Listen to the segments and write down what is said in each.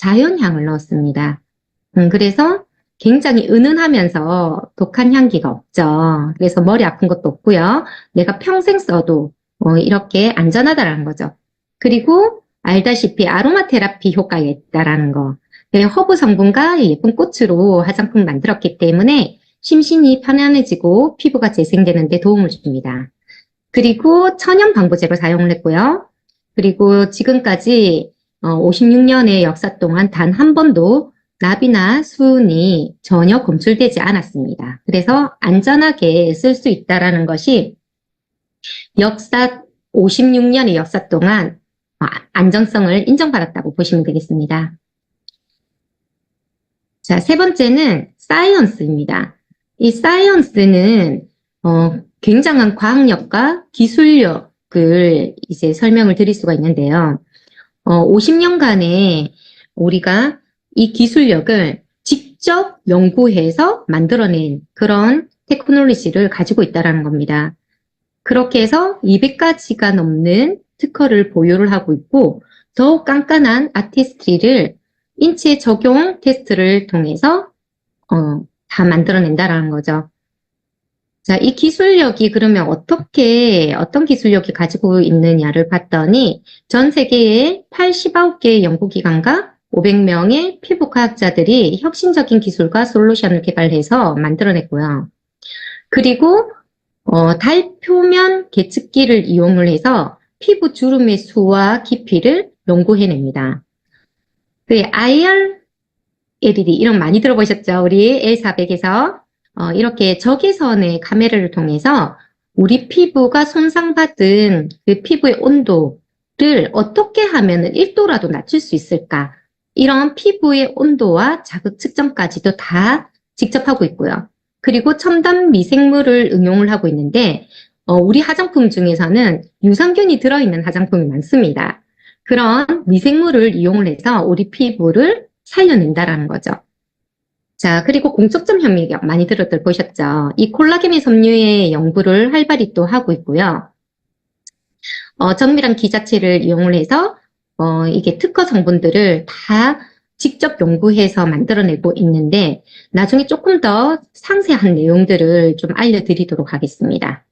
자연향을 넣었습니다. 그래서 굉장히 은은하면서 독한 향기가 없죠. 그래서 머리 아픈 것도 없고요. 내가 평생 써도 이렇게 안전하다라는 거죠. 그리고 알다시피 아로마 테라피 효과가 있다라는 거. 허브 성분과 예쁜 꽃으로 화장품을 만들었기 때문에 심신이 편안해지고 피부가 재생되는 데 도움을 줍니다. 그리고 천연 방부제로 사용을 했고요. 그리고 지금까지 56년의 역사 동안 단 한 번도 납이나 수은이 전혀 검출되지 않았습니다. 그래서 안전하게 쓸 수 있다는 것이 역사 56년의 역사 동안 안정성을 인정받았다고 보시면 되겠습니다. 자, 세 번째는 사이언스입니다. 이 사이언스는 굉장한 과학력과 기술력을 이제 설명을 드릴 수가 있는데요. 50년간에 우리가 이 기술력을 직접 연구해서 만들어낸 그런 테크놀로지를 가지고 있다는 겁니다. 그렇게 해서 200가지가 넘는 특허를 보유를 하고 있고 더욱 깐깐한 아티스트리를 인체 적용 테스트를 통해서 다 만들어낸다라는 거죠. 자, 이 기술력이 그러면 어떤 기술력이 가지고 있느냐를 봤더니 전 세계의 89개의 연구기관과 500명의 피부과학자들이 혁신적인 기술과 솔루션을 개발해서 만들어냈고요. 그리고 달 표면 계측기를 이용을 해서 피부 주름의 수와 깊이를 연구해냅니다. 그 IR LED 이런 많이 들어보셨죠? 우리 L400에서 이렇게 적외선의 카메라를 통해서 우리 피부가 손상받은 그 피부의 온도를 어떻게 하면 1도라도 낮출 수 있을까? 이런 피부의 온도와 자극 측정까지도 다 직접 하고 있고요. 그리고 첨단 미생물을 응용을 하고 있는데 우리 화장품 중에서는 유산균이 들어있는 화장품이 많습니다. 그런 미생물을 이용을 해서 우리 피부를 살려낸다라는 거죠. 자, 그리고 공적점 협력 많이 보셨죠? 이 콜라겐의 섬유의 연구를 활발히 또 하고 있고요. 정밀한 기자체를 이용을 해서 이게 특허 성분들을 다 직접 연구해서 만들어내고 있는데 나중에 조금 더 상세한 내용들을 좀 알려드리도록 하겠습니다.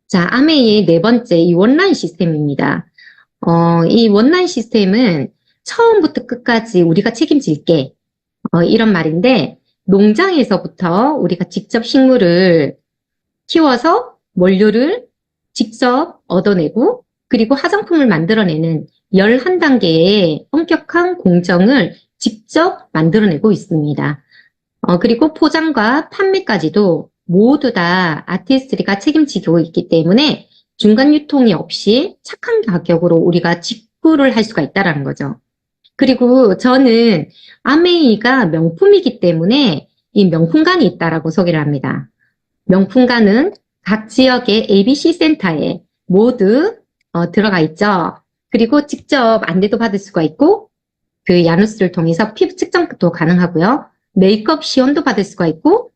자, 아메이의 네 번째 이 원라인 시스템입니다. 이 원라인 시스템은 처음부터 끝까지 우리가 책임질게 이런 말인데 농장에서부터 우리가 직접 식물을 키워서 원료를 직접 얻어내고 그리고 화장품을 만들어내는 11단계의 엄격한 공정을 직접 만들어내고 있습니다. 그리고 포장과 판매까지도 모두 다 아티스트리가 책임지고 있기 때문에 중간 유통이 없이 착한 가격으로 우리가 직구를 할 수가 있다는 거죠. 그리고 저는 아메이가 명품이기 때문에 이 명품관이 있다라고 소개를 합니다. 명품관은 각 지역의 ABC 센터에 모두 들어가 있죠. 그리고 직접 안내도 받을 수가 있고 그 야누스를 통해서 피부 측정도 가능하고요. 메이크업 시연도 받을 수가 있고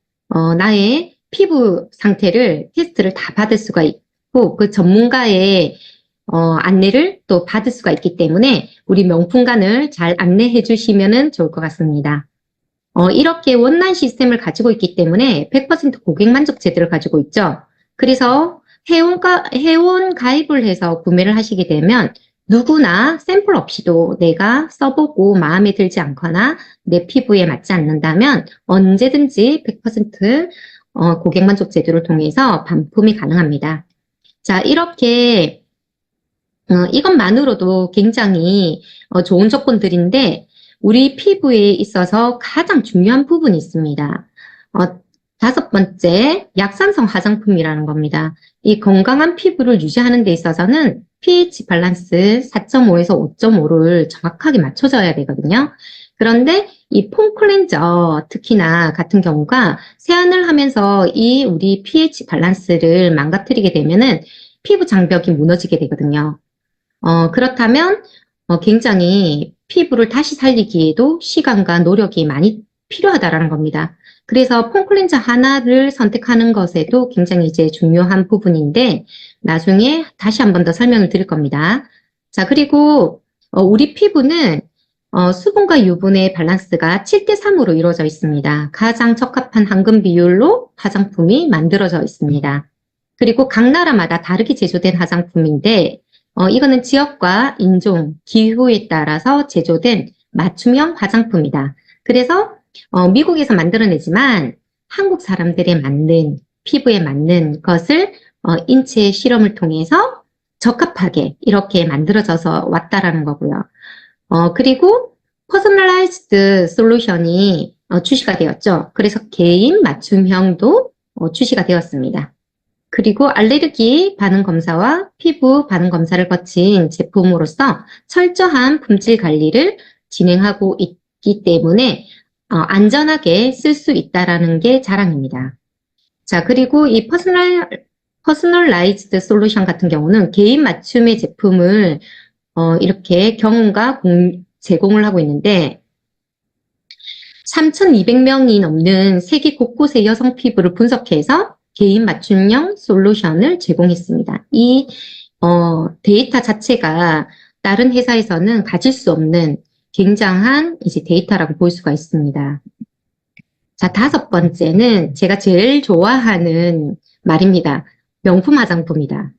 나의 피부 상태를 테스트를 다 받을 수가 있고 그 전문가의 안내를 또 받을 수가 있기 때문에 우리 명품관을 잘 안내해 주시면 좋을 것 같습니다. 이렇게 원라인 시스템을 가지고 있기 때문에 100% 고객 만족 제도를 가지고 있죠. 그래서 회원 가입을 해서 구매를 하시게 되면 누구나 샘플 없이도 내가 써보고 마음에 들지 않거나 내 피부에 맞지 않는다면 언제든지 100% 고객 만족 제도를 통해서 반품이 가능합니다. 자, 이렇게 이것만으로도 굉장히 좋은 조건들인데 우리 피부에 있어서 가장 중요한 부분이 있습니다. 다섯 번째, 약산성 화장품이라는 겁니다. 이 건강한 피부를 유지하는 데 있어서는 pH 밸런스 4.5에서 5.5를 정확하게 맞춰줘야 되거든요. 그런데 이 폼 클렌저 특히나 같은 경우가 세안을 하면서 이 우리 pH 밸런스를 망가뜨리게 되면은 피부 장벽이 무너지게 되거든요. 그렇다면 굉장히 피부를 다시 살리기에도 시간과 노력이 많이 필요하다라는 겁니다. 그래서 폼 클렌저 하나를 선택하는 것에도 굉장히 이제 중요한 부분인데 나중에 다시 한 번 더 설명을 드릴 겁니다. 자, 그리고 우리 피부는 수분과 유분의 밸런스가 7대3으로 이루어져 있습니다. 가장 적합한 황금 비율로 화장품이 만들어져 있습니다. 그리고 각 나라마다 다르게 제조된 화장품인데 이거는 지역과 인종, 기후에 따라서 제조된 맞춤형 화장품이다. 그래서 미국에서 만들어내지만 한국 사람들에 맞는, 피부에 맞는 것을 인체 실험을 통해서 적합하게 이렇게 만들어져서 왔다라는 거고요. 그리고 퍼스널라이즈드 솔루션이 출시가 되었죠. 그래서 개인 맞춤형도 출시가 되었습니다. 그리고 알레르기 반응 검사와 피부 반응 검사를 거친 제품으로서 철저한 품질 관리를 진행하고 있기 때문에 안전하게 쓸 수 있다라는 게 자랑입니다. 자, 그리고 이 퍼스널라이즈드 솔루션 같은 경우는 개인 맞춤의 제품을 이렇게 경험과 제공을 하고 있는데 3,200명이 넘는 세계 곳곳의 여성 피부를 분석해서 개인 맞춤형 솔루션을 제공했습니다. 이 데이터 자체가 다른 회사에서는 가질 수 없는 굉장한 이제 데이터라고 볼 수가 있습니다. 자, 5번째는 제가 제일 좋아하는 말입니다. 명품 화장품이다.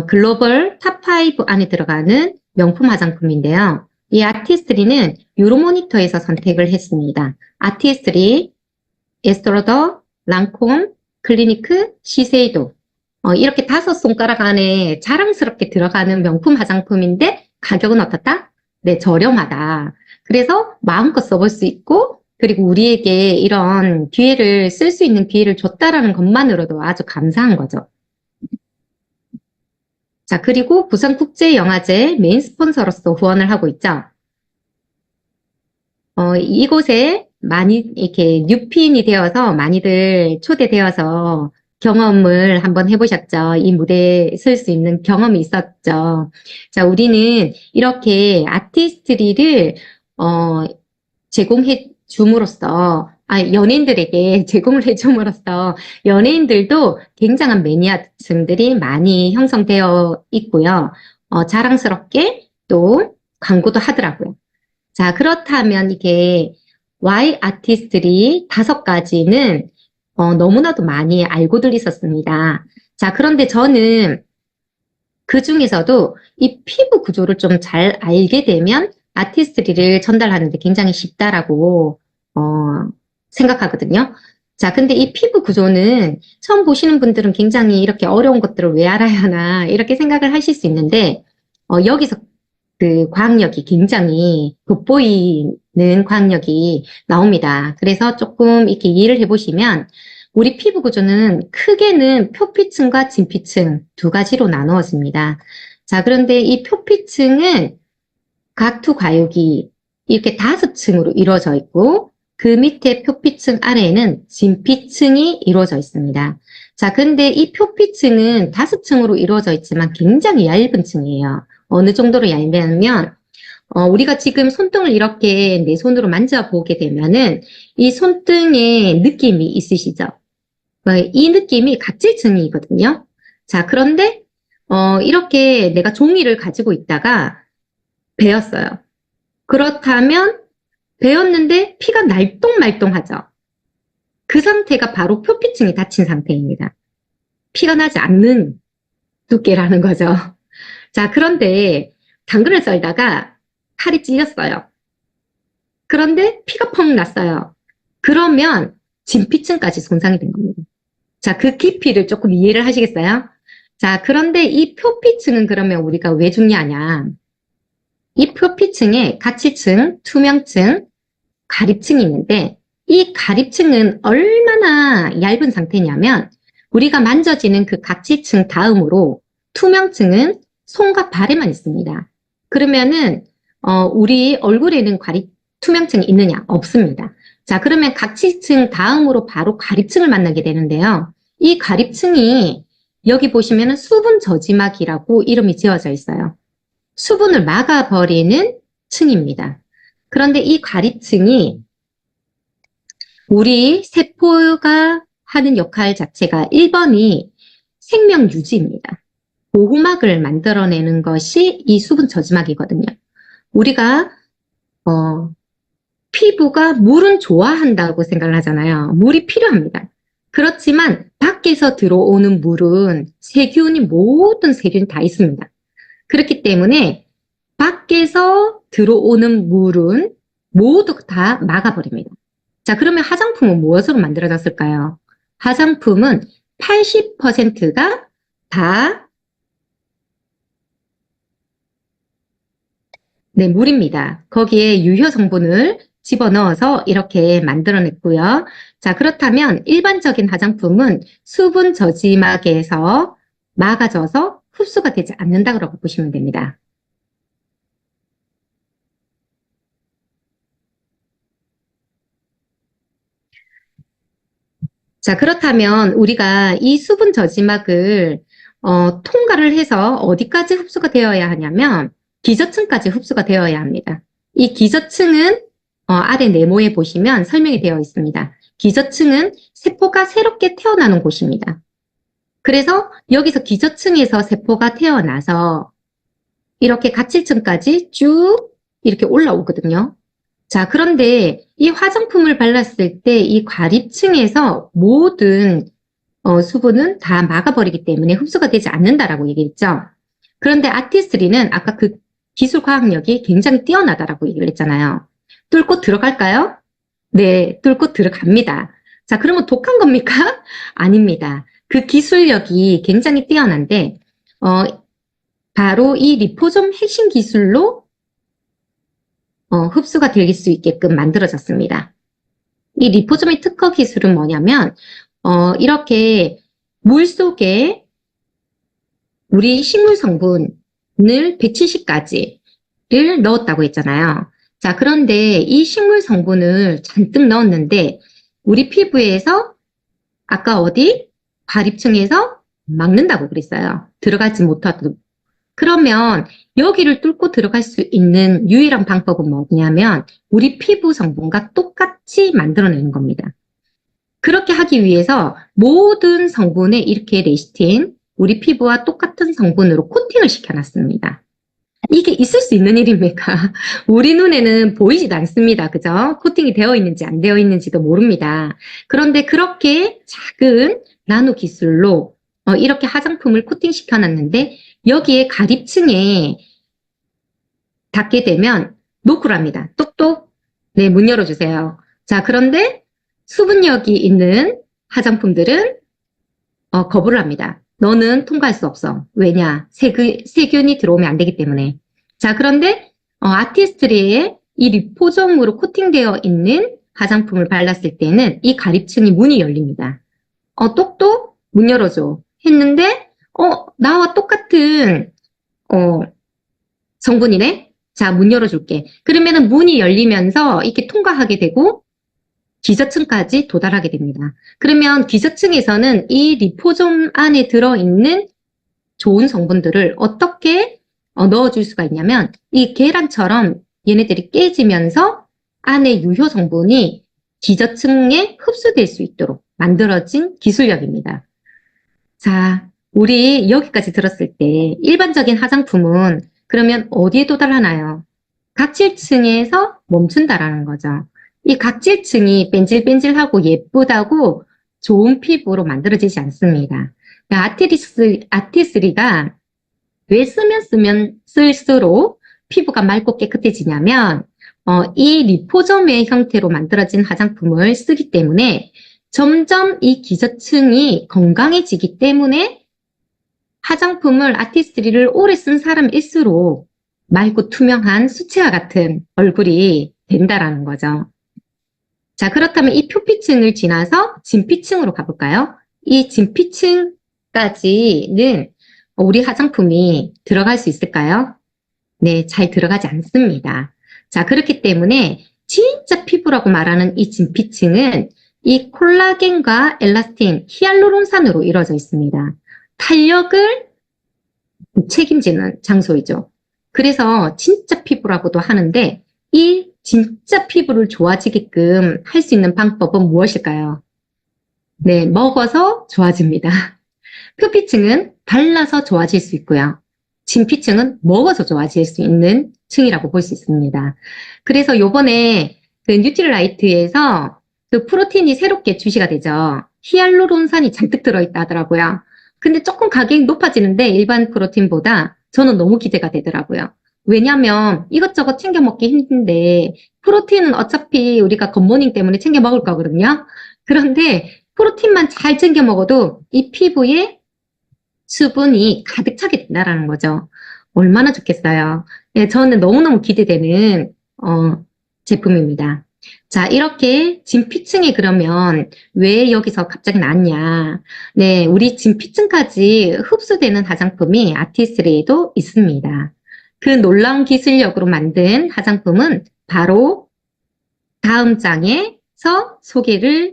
글로벌 탑5 안에 들어가는 명품 화장품인데요. 이 아티스트리는 유로모니터에서 선택을 했습니다. 아티스트리, 에스트로더, 랑콤, 클리니크, 시세이도 이렇게 5손가락 안에 자랑스럽게 들어가는 명품 화장품인데 가격은 어떻다? 네, 저렴하다. 그래서 마음껏 써볼 수 있고 그리고 우리에게 이런 기회를 쓸 수 있는 기회를 줬다라는 것만으로도 아주 감사한 거죠. 자, 그리고 부산국제영화제 메인 스폰서로서 후원을 하고 있죠. 이곳에 많이 이렇게 뉴핀이 되어서 많이들 초대되어서 경험을 한번 해보셨죠. 이 무대에 설 수 있는 경험이 있었죠. 자, 우리는 이렇게 아티스트리를 제공해 줌으로써 연예인들에게 제공을 해줌으로써 연예인들도 굉장한 매니아층들이 많이 형성되어 있고요. 자랑스럽게 또 광고도 하더라고요. 자, 그렇다면 이게 Y 아티스트리 5가지는 너무나도 많이 알고들 있었습니다. 자, 그런데 저는 그 중에서도 이 피부 구조를 좀 잘 알게 되면 아티스트리를 전달하는데 굉장히 쉽다라고 생각하거든요. 자, 근데 이 피부 구조는 처음 보시는 분들은 굉장히 이렇게 어려운 것들을 왜 알아야 하나 이렇게 생각을 하실 수 있는데 여기서 그 과학력이 굉장히 돋보이는 과학력이 나옵니다. 그래서 조금 이렇게 이해를 해보시면 우리 피부 구조는 크게는 표피층과 진피층 2가지로 나누어집니다. 자, 그런데 이 표피층은 각투 과육이 이렇게 5층으로 이루어져 있고 그 밑에 표피층 아래에는 진피층이 이루어져 있습니다. 자, 근데 이 표피층은 5층으로 이루어져 있지만 굉장히 얇은 층이에요. 어느 정도로 얇냐면 우리가 지금 손등을 이렇게 내 손으로 만져보게 되면은 이 손등에 느낌이 있으시죠? 이 느낌이 각질층이거든요. 자, 그런데 이렇게 내가 종이를 가지고 있다가 베었어요. 그렇다면 베었는데 피가 날똥말똥하죠. 그 상태가 바로 표피층이 닫힌 상태입니다. 피가 나지 않는 두께라는 거죠. 자, 그런데 당근을 썰다가 칼이 찔렸어요. 그런데 피가 펑 났어요. 그러면 진피층까지 손상이 된 겁니다. 자, 그 깊이를 조금 이해를 하시겠어요? 자, 그런데 이 표피층은 그러면 우리가 왜 중요하냐? 이 표피층에 가치층, 투명층, 가립층이 있는데 이 가립층은 얼마나 얇은 상태냐면 우리가 만져지는 그 각지층 다음으로 투명층은 손과 발에만 있습니다. 그러면은 우리 얼굴에는 투명층이 있느냐? 없습니다. 자, 그러면 각지층 다음으로 바로 가립층을 만나게 되는데요. 이 가립층이 여기 보시면은 수분 저지막이라고 이름이 지어져 있어요. 수분을 막아버리는 층입니다. 그런데 이 가립층이 우리 세포가 하는 역할 자체가 1번이 생명 유지입니다. 보호막을 만들어내는 것이 이 수분 저지막이거든요. 우리가 피부가 물은 좋아한다고 생각을 하잖아요. 물이 필요합니다. 그렇지만 밖에서 들어오는 물은 세균이 모든 세균이 다 있습니다. 그렇기 때문에 밖에서 들어오는 물은 모두 다 막아버립니다. 자, 그러면 화장품은 무엇으로 만들어졌을까요? 화장품은 80%가 다 네, 물입니다. 거기에 유효 성분을 집어넣어서 이렇게 만들어냈고요. 자, 그렇다면 일반적인 화장품은 수분 저지막에서 막아져서 흡수가 되지 않는다고 보시면 됩니다. 자, 그렇다면 우리가 이 수분 저지막을 통과를 해서 어디까지 흡수가 되어야 하냐면 기저층까지 흡수가 되어야 합니다. 이 기저층은 아래 네모에 보시면 설명이 되어 있습니다. 기저층은 세포가 새롭게 태어나는 곳입니다. 그래서 여기서 기저층에서 세포가 태어나서 이렇게 가칠층까지 쭉 이렇게 올라오거든요. 자, 그런데 이 화장품을 발랐을 때 이 과립층에서 모든 수분은 다 막아버리기 때문에 흡수가 되지 않는다라고 얘기했죠. 그런데 아티스트리는 아까 그 기술 과학력이 굉장히 뛰어나다라고 얘기를 했잖아요. 뚫고 들어갈까요? 네, 뚫고 들어갑니다. 자, 그러면 독한 겁니까? 아닙니다. 그 기술력이 굉장히 뛰어난데 바로 이 리포솜 핵심 기술로 흡수가 될 수 있게끔 만들어졌습니다. 이 리포솜의 특허 기술은 뭐냐면 이렇게 물 속에 우리 식물 성분을 170가지를 넣었다고 했잖아요. 자, 그런데 이 식물 성분을 잔뜩 넣었는데 우리 피부에서 아까 어디? 과립층에서 막는다고 그랬어요. 들어가지 못하도록. 그러면 여기를 뚫고 들어갈 수 있는 유일한 방법은 뭐냐면 우리 피부 성분과 똑같이 만들어내는 겁니다. 그렇게 하기 위해서 모든 성분에 이렇게 레시틴, 우리 피부와 똑같은 성분으로 코팅을 시켜놨습니다. 이게 있을 수 있는 일입니까? 우리 눈에는 보이지도 않습니다. 그죠? 코팅이 되어 있는지 안 되어 있는지도 모릅니다. 그런데 그렇게 작은 나노 기술로 이렇게 화장품을 코팅시켜놨는데 여기에 가립층에 닿게 되면 노크랍니다. 똑똑. 네, 문 열어주세요. 자, 그런데 수분력이 있는 화장품들은 거부를 합니다. 너는 통과할 수 없어. 왜냐? 세균이 들어오면 안 되기 때문에. 자, 그런데 아티스트리에 이 리포솜으로 코팅되어 있는 화장품을 발랐을 때는 이 가립층이 문이 열립니다. 똑똑 문 열어줘. 했는데 나와 똑같은 성분이네. 자, 문 열어줄게. 그러면은 문이 열리면서 이렇게 통과하게 되고 기저층까지 도달하게 됩니다. 그러면 기저층에서는 이 리포솜 안에 들어있는 좋은 성분들을 어떻게 넣어줄 수가 있냐면 이 계란처럼 얘네들이 깨지면서 안에 유효 성분이 기저층에 흡수될 수 있도록 만들어진 기술력입니다. 자, 우리 여기까지 들었을 때 일반적인 화장품은 그러면 어디에 도달하나요? 각질층에서 멈춘다라는 거죠. 이 각질층이 뺀질뺀질하고 예쁘다고 좋은 피부로 만들어지지 않습니다. 아티스리가 왜 쓰면 쓸수록 피부가 맑고 깨끗해지냐면 이 리포솜의 형태로 만들어진 화장품을 쓰기 때문에 점점 이 기저층이 건강해지기 때문에 화장품을 아티스트리를 오래 쓴 사람일수록 맑고 투명한 수채화 같은 얼굴이 된다라는 거죠. 자, 그렇다면 이 표피층을 지나서 진피층으로 가볼까요? 이 진피층까지는 우리 화장품이 들어갈 수 있을까요? 네, 잘 들어가지 않습니다. 자, 그렇기 때문에 진짜 피부라고 말하는 이 진피층은 이 콜라겐과 엘라스틴, 히알루론산으로 이루어져 있습니다. 탄력을 책임지는 장소이죠. 그래서 진짜 피부라고도 하는데 이 진짜 피부를 좋아지게끔 할 수 있는 방법은 무엇일까요? 네, 먹어서 좋아집니다. 표피층은 발라서 좋아질 수 있고요. 진피층은 먹어서 좋아질 수 있는 층이라고 볼 수 있습니다. 그래서 요번에 그 뉴트리라이트에서 그 프로틴이 새롭게 출시가 되죠. 히알루론산이 잔뜩 들어있다 하더라고요. 근데 조금 가격이 높아지는데 일반 프로틴보다 저는 너무 기대가 되더라고요. 왜냐면 이것저것 챙겨 먹기 힘든데 프로틴은 어차피 우리가 굿모닝 때문에 챙겨 먹을 거거든요. 그런데 프로틴만 잘 챙겨 먹어도 이 피부에 수분이 가득 차게 된다라는 거죠. 얼마나 좋겠어요. 예, 저는 너무너무 기대되는 제품입니다. 자, 이렇게 진피층에 그러면 왜 여기서 갑자기 나왔냐. 네, 우리 진피층까지 흡수되는 화장품이 아티스트리에도 있습니다. 그 놀라운 기술력으로 만든 화장품은 바로 다음 장에서 소개를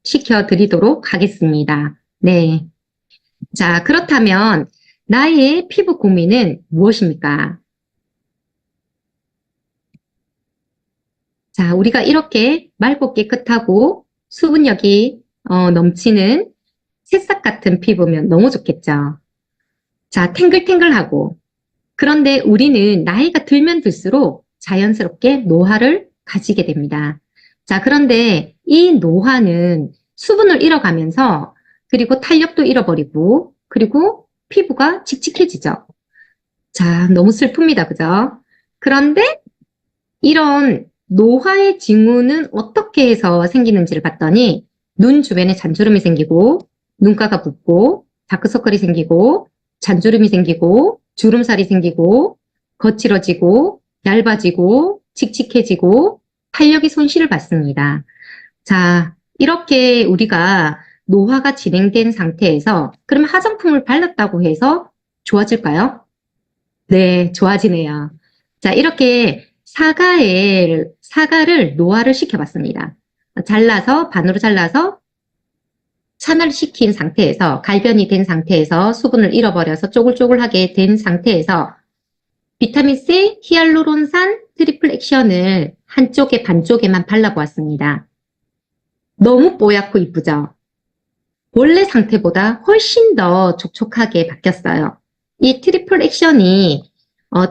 시켜드리도록 하겠습니다. 네. 자, 그렇다면 나의 피부 고민은 무엇입니까? 자, 우리가 이렇게 맑고 깨끗하고 수분력이 넘치는 새싹 같은 피부면 너무 좋겠죠. 자, 탱글탱글하고. 그런데 우리는 나이가 들면 들수록 자연스럽게 노화를 가지게 됩니다. 자, 그런데 이 노화는 수분을 잃어가면서 그리고 탄력도 잃어버리고 그리고 피부가 칙칙해지죠. 자, 너무 슬픕니다. 그죠? 그런데 이런 노화의 징후는 어떻게 해서 생기는지를 봤더니 눈 주변에 잔주름이 생기고 눈가가 붓고 다크서클이 생기고 잔주름이 생기고 주름살이 생기고 거칠어지고 얇아지고 칙칙해지고 탄력이 손실을 받습니다. 자, 이렇게 우리가 노화가 진행된 상태에서 그럼 화장품을 발랐다고 해서 좋아질까요? 네, 좋아지네요. 자, 이렇게 사과를 노화를 시켜봤습니다. 반으로 잘라서 산화시킨 상태에서, 갈변이 된 상태에서 수분을 잃어버려서 쪼글쪼글하게 된 상태에서 비타민C, 히알루론산, 트리플 액션을 한쪽에 반쪽에만 발라보았습니다. 너무 뽀얗고 이쁘죠? 원래 상태보다 훨씬 더 촉촉하게 바뀌었어요. 이 트리플 액션이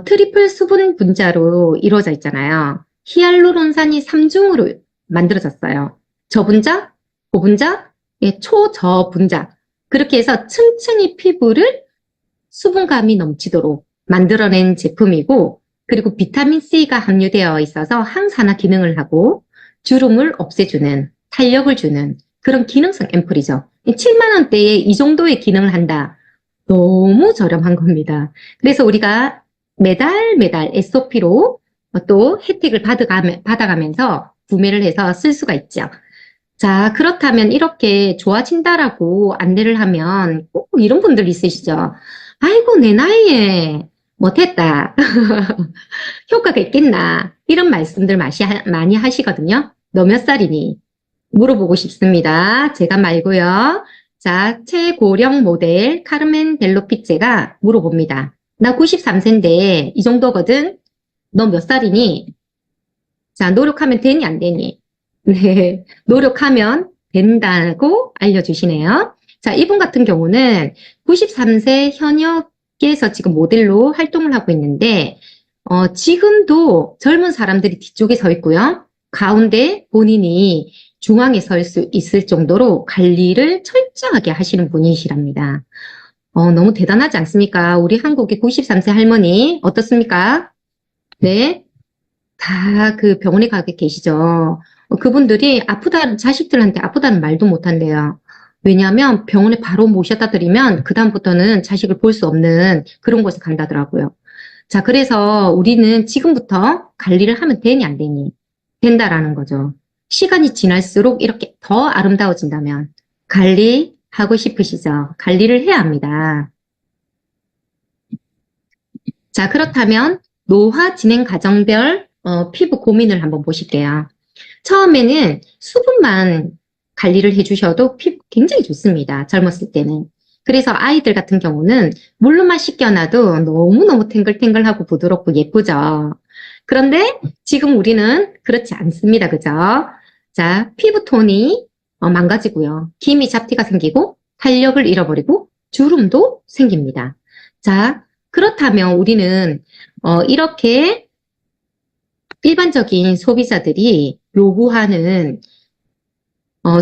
트리플 수분 분자로 이루어져 있잖아요. 히알루론산이 3중으로 만들어졌어요. 저분자, 고분자, 초저분자. 그렇게 해서 층층이 피부를 수분감이 넘치도록 만들어낸 제품이고, 그리고 비타민C가 함유되어 있어서 항산화 기능을 하고 주름을 없애주는, 탄력을 주는 그런 기능성 앰플이죠. 7만 원대에 이 정도의 기능을 한다. 너무 저렴한 겁니다. 그래서 우리가 매달 SOP로 또 혜택을 받아가면서 구매를 해서 쓸 수가 있죠. 자, 그렇다면 이렇게 좋아진다라고 안내를 하면 꼭 이런 분들 있으시죠. 아이고, 내 나이에 못했다. 효과가 있겠나. 이런 말씀들 많이 하시거든요. 너 몇 살이니? 물어보고 싶습니다. 제가 말고요. 자, 최고령 모델 카르멘 델로피체가 물어봅니다. 나 93세인데 이 정도거든? 너 몇 살이니? 자, 노력하면 되니 안 되니? 네, 노력하면 된다고 알려주시네요. 자, 이분 같은 경우는 93세 현역에서 지금 모델로 활동을 하고 있는데 지금도 젊은 사람들이 뒤쪽에 서 있고요. 가운데 본인이 중앙에 설 수 있을 정도로 관리를 철저하게 하시는 분이시랍니다. 너무 대단하지 않습니까? 우리 한국의 93세 할머니 어떻습니까? 네, 다 그 병원에 가 계시죠. 그분들이 자식들한테 아프다는 말도 못한대요. 왜냐하면 병원에 바로 모셔다 드리면 그다음부터는 자식을 볼 수 없는 그런 곳에 간다더라고요. 자, 그래서 우리는 지금부터 관리를 하면 되니 안 되니? 된다라는 거죠. 시간이 지날수록 이렇게 더 아름다워진다면 관리하고 싶으시죠? 관리를 해야 합니다. 자, 그렇다면 노화 진행 과정별 피부 고민을 한번 보실게요. 처음에는 수분만 관리를 해주셔도 피부 굉장히 좋습니다. 젊었을 때는. 그래서 아이들 같은 경우는 물로만 씻겨놔도 너무너무 탱글탱글하고 부드럽고 예쁘죠. 그런데 지금 우리는 그렇지 않습니다. 그죠? 자, 피부톤이 망가지고요. 기미 잡티가 생기고 탄력을 잃어버리고 주름도 생깁니다. 자, 그렇다면 우리는 이렇게 일반적인 소비자들이 요구하는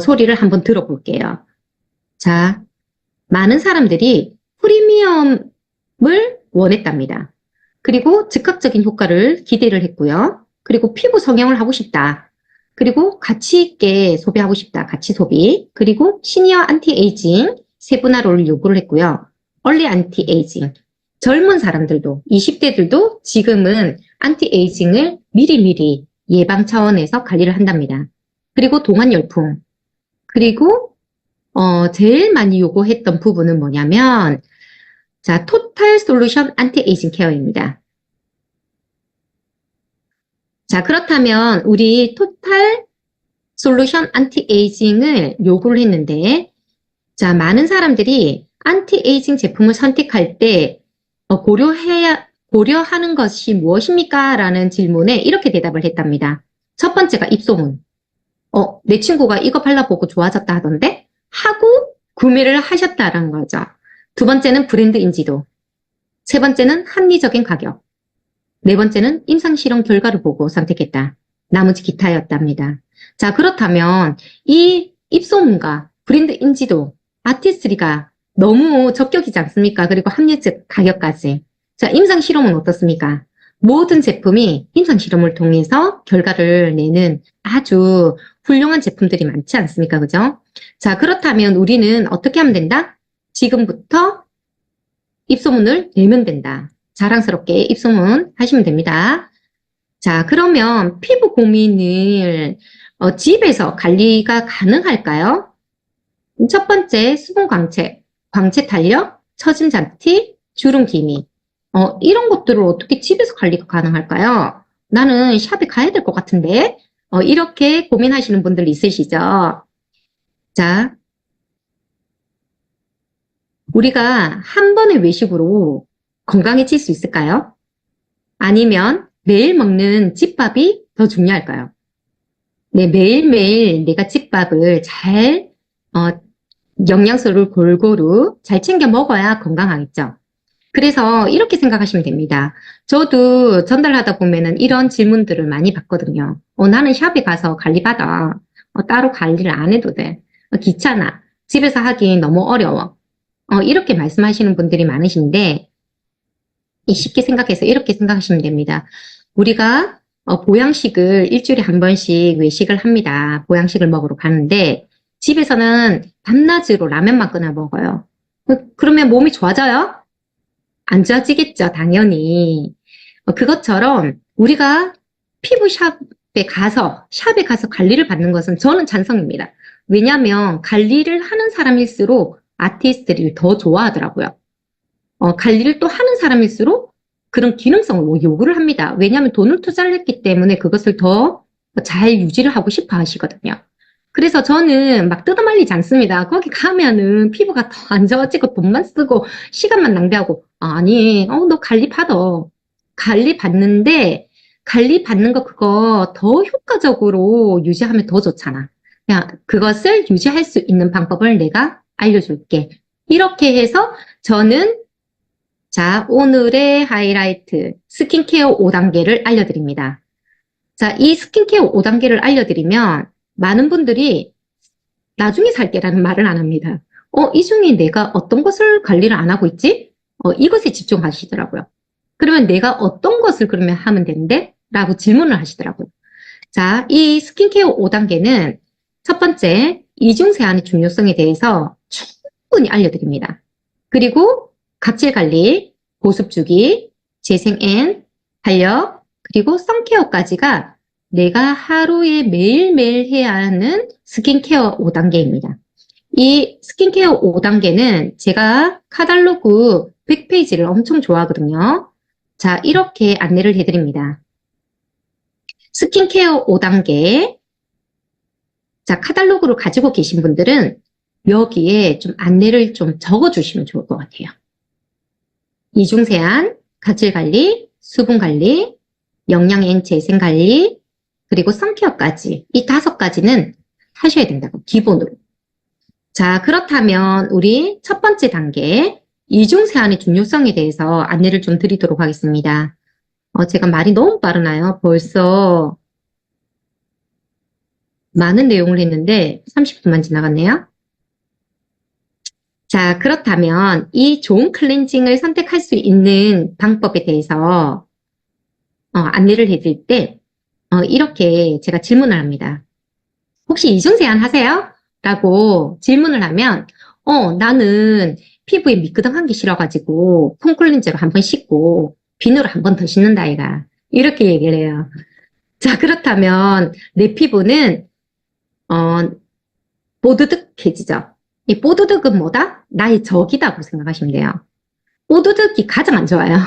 소리를 한번 들어볼게요. 자, 많은 사람들이 프리미엄을 원했답니다. 그리고 즉각적인 효과를 기대를 했고요. 그리고 피부 성형을 하고 싶다. 그리고 가치 있게 소비하고 싶다. 가치 소비. 그리고 시니어 안티에이징 세분화를 요구를 했고요. 얼리 안티에이징. 젊은 사람들도 20대들도 지금은 안티에이징을 미리미리 예방 차원에서 관리를 한답니다. 그리고 동안열풍. 그리고 제일 많이 요구했던 부분은 뭐냐면 자, 토탈 솔루션 안티에이징 케어입니다. 자, 그렇다면 우리 토탈 솔루션 안티에이징을 요구를 했는데 자, 많은 사람들이 안티에이징 제품을 선택할 때 고려하는 것이 무엇입니까? 라는 질문에 이렇게 대답을 했답니다. 첫 번째가 입소문. 내 친구가 이거 발라보고 좋아졌다 하던데? 하고 구매를 하셨다라는 거죠. 두 번째는 브랜드 인지도. 세 번째는 합리적인 가격. 네 번째는 임상실험 결과를 보고 선택했다. 나머지 기타였답니다. 자, 그렇다면 이 입소문과 브랜드 인지도, 아티스트리가 너무 적격이지 않습니까? 그리고 합리적 가격까지. 자, 임상실험은 어떻습니까? 모든 제품이 임상실험을 통해서 결과를 내는 아주 훌륭한 제품들이 많지 않습니까? 그죠? 자, 그렇다면 우리는 어떻게 하면 된다? 지금부터 입소문을 내면 된다. 자랑스럽게 입소문 하시면 됩니다. 자, 그러면 피부 고민을 집에서 관리가 가능할까요? 첫 번째, 수분 광채, 광채 탄력, 처짐 잡티, 주름 기미. 이런 것들을 어떻게 집에서 관리가 가능할까요? 나는 샵에 가야 될 것 같은데. 이렇게 고민하시는 분들 있으시죠? 자, 우리가 한 번의 외식으로 건강해질 수 있을까요? 아니면 매일 먹는 집밥이 더 중요할까요? 네, 매일매일 내가 집밥을 잘, 영양소를 골고루 잘 챙겨 먹어야 건강하겠죠. 그래서 이렇게 생각하시면 됩니다. 저도 전달하다 보면은 이런 질문들을 많이 받거든요. 나는 샵에 가서 관리받아. 따로 관리를 안 해도 돼. 귀찮아. 집에서 하기 너무 어려워. 이렇게 말씀하시는 분들이 많으신데, 쉽게 생각해서 이렇게 생각하시면 됩니다. 우리가 보양식을 일주일에 한 번씩 외식을 합니다. 보양식을 먹으러 가는데 집에서는 밤낮으로 라면만 끓여 먹어요. 그러면 몸이 좋아져요? 안 좋아지겠죠, 당연히. 그것처럼 우리가 피부샵에 가서 관리를 받는 것은 저는 찬성입니다. 왜냐하면 관리를 하는 사람일수록 아티스트를 더 좋아하더라고요. 관리를 또 하는 사람일수록 그런 기능성을 요구를 합니다. 왜냐하면 돈을 투자를 했기 때문에 그것을 더 잘 유지를 하고 싶어 하시거든요. 그래서 저는 막 뜯어말리지 않습니다. 거기 가면은 피부가 더 안 좋아지고 돈만 쓰고 시간만 낭비하고 아니, 너 관리 받아. 관리 받는데 관리 받는 거 그거 더 효과적으로 유지하면 더 좋잖아. 그냥 그것을 유지할 수 있는 방법을 내가 알려줄게. 이렇게 해서 저는 자, 오늘의 하이라이트 스킨케어 5단계를 알려드립니다. 자, 이 스킨케어 5단계를 알려드리면 많은 분들이 나중에 살게라는 말을 안 합니다. 이 중에 내가 어떤 것을 관리를 안 하고 있지? 이것에 집중하시더라고요. 그러면 내가 어떤 것을 그러면 하면 되는데? 라고 질문을 하시더라고요. 자, 이 스킨케어 5단계는 첫 번째, 이중세안의 중요성에 대해서 충분히 알려드립니다. 그리고 각질관리, 보습주기, 재생엔, 탄력, 그리고 선케어까지가 내가 하루에 매일매일 해야 하는 스킨케어 5단계입니다. 이 스킨케어 5단계는 제가 카탈로그 100페이지를 엄청 좋아하거든요. 자, 이렇게 안내를 해드립니다. 스킨케어 5단계. 자, 카탈로그를 가지고 계신 분들은 여기에 좀 안내를 좀 적어주시면 좋을 것 같아요. 이중세안, 각질관리, 수분관리, 영양엔 재생관리, 그리고 선케어까지 이 5가지는 하셔야 된다고, 기본으로. 자, 그렇다면 우리 첫 번째 단계, 이중 세안의 중요성에 대해서 안내를 좀 드리도록 하겠습니다. 제가 말이 너무 빠르나요? 벌써 많은 내용을 했는데 30분만 지나갔네요. 자, 그렇다면 이 좋은 클렌징을 선택할 수 있는 방법에 대해서 안내를 해드릴 때 이렇게 제가 질문을 합니다. 혹시 이중 세안 하세요? 라고 질문을 하면 나는 피부에 미끄덩한 게 싫어가지고 폼 클렌저로 한 번 씻고 비누로 한 번 더 씻는다 아이가. 이렇게 얘기를 해요. 자, 그렇다면 내 피부는 뽀드득해지죠. 이 뽀드득은 뭐다? 나의 적이다고 생각하시면 돼요. 뽀드득이 가장 안 좋아요.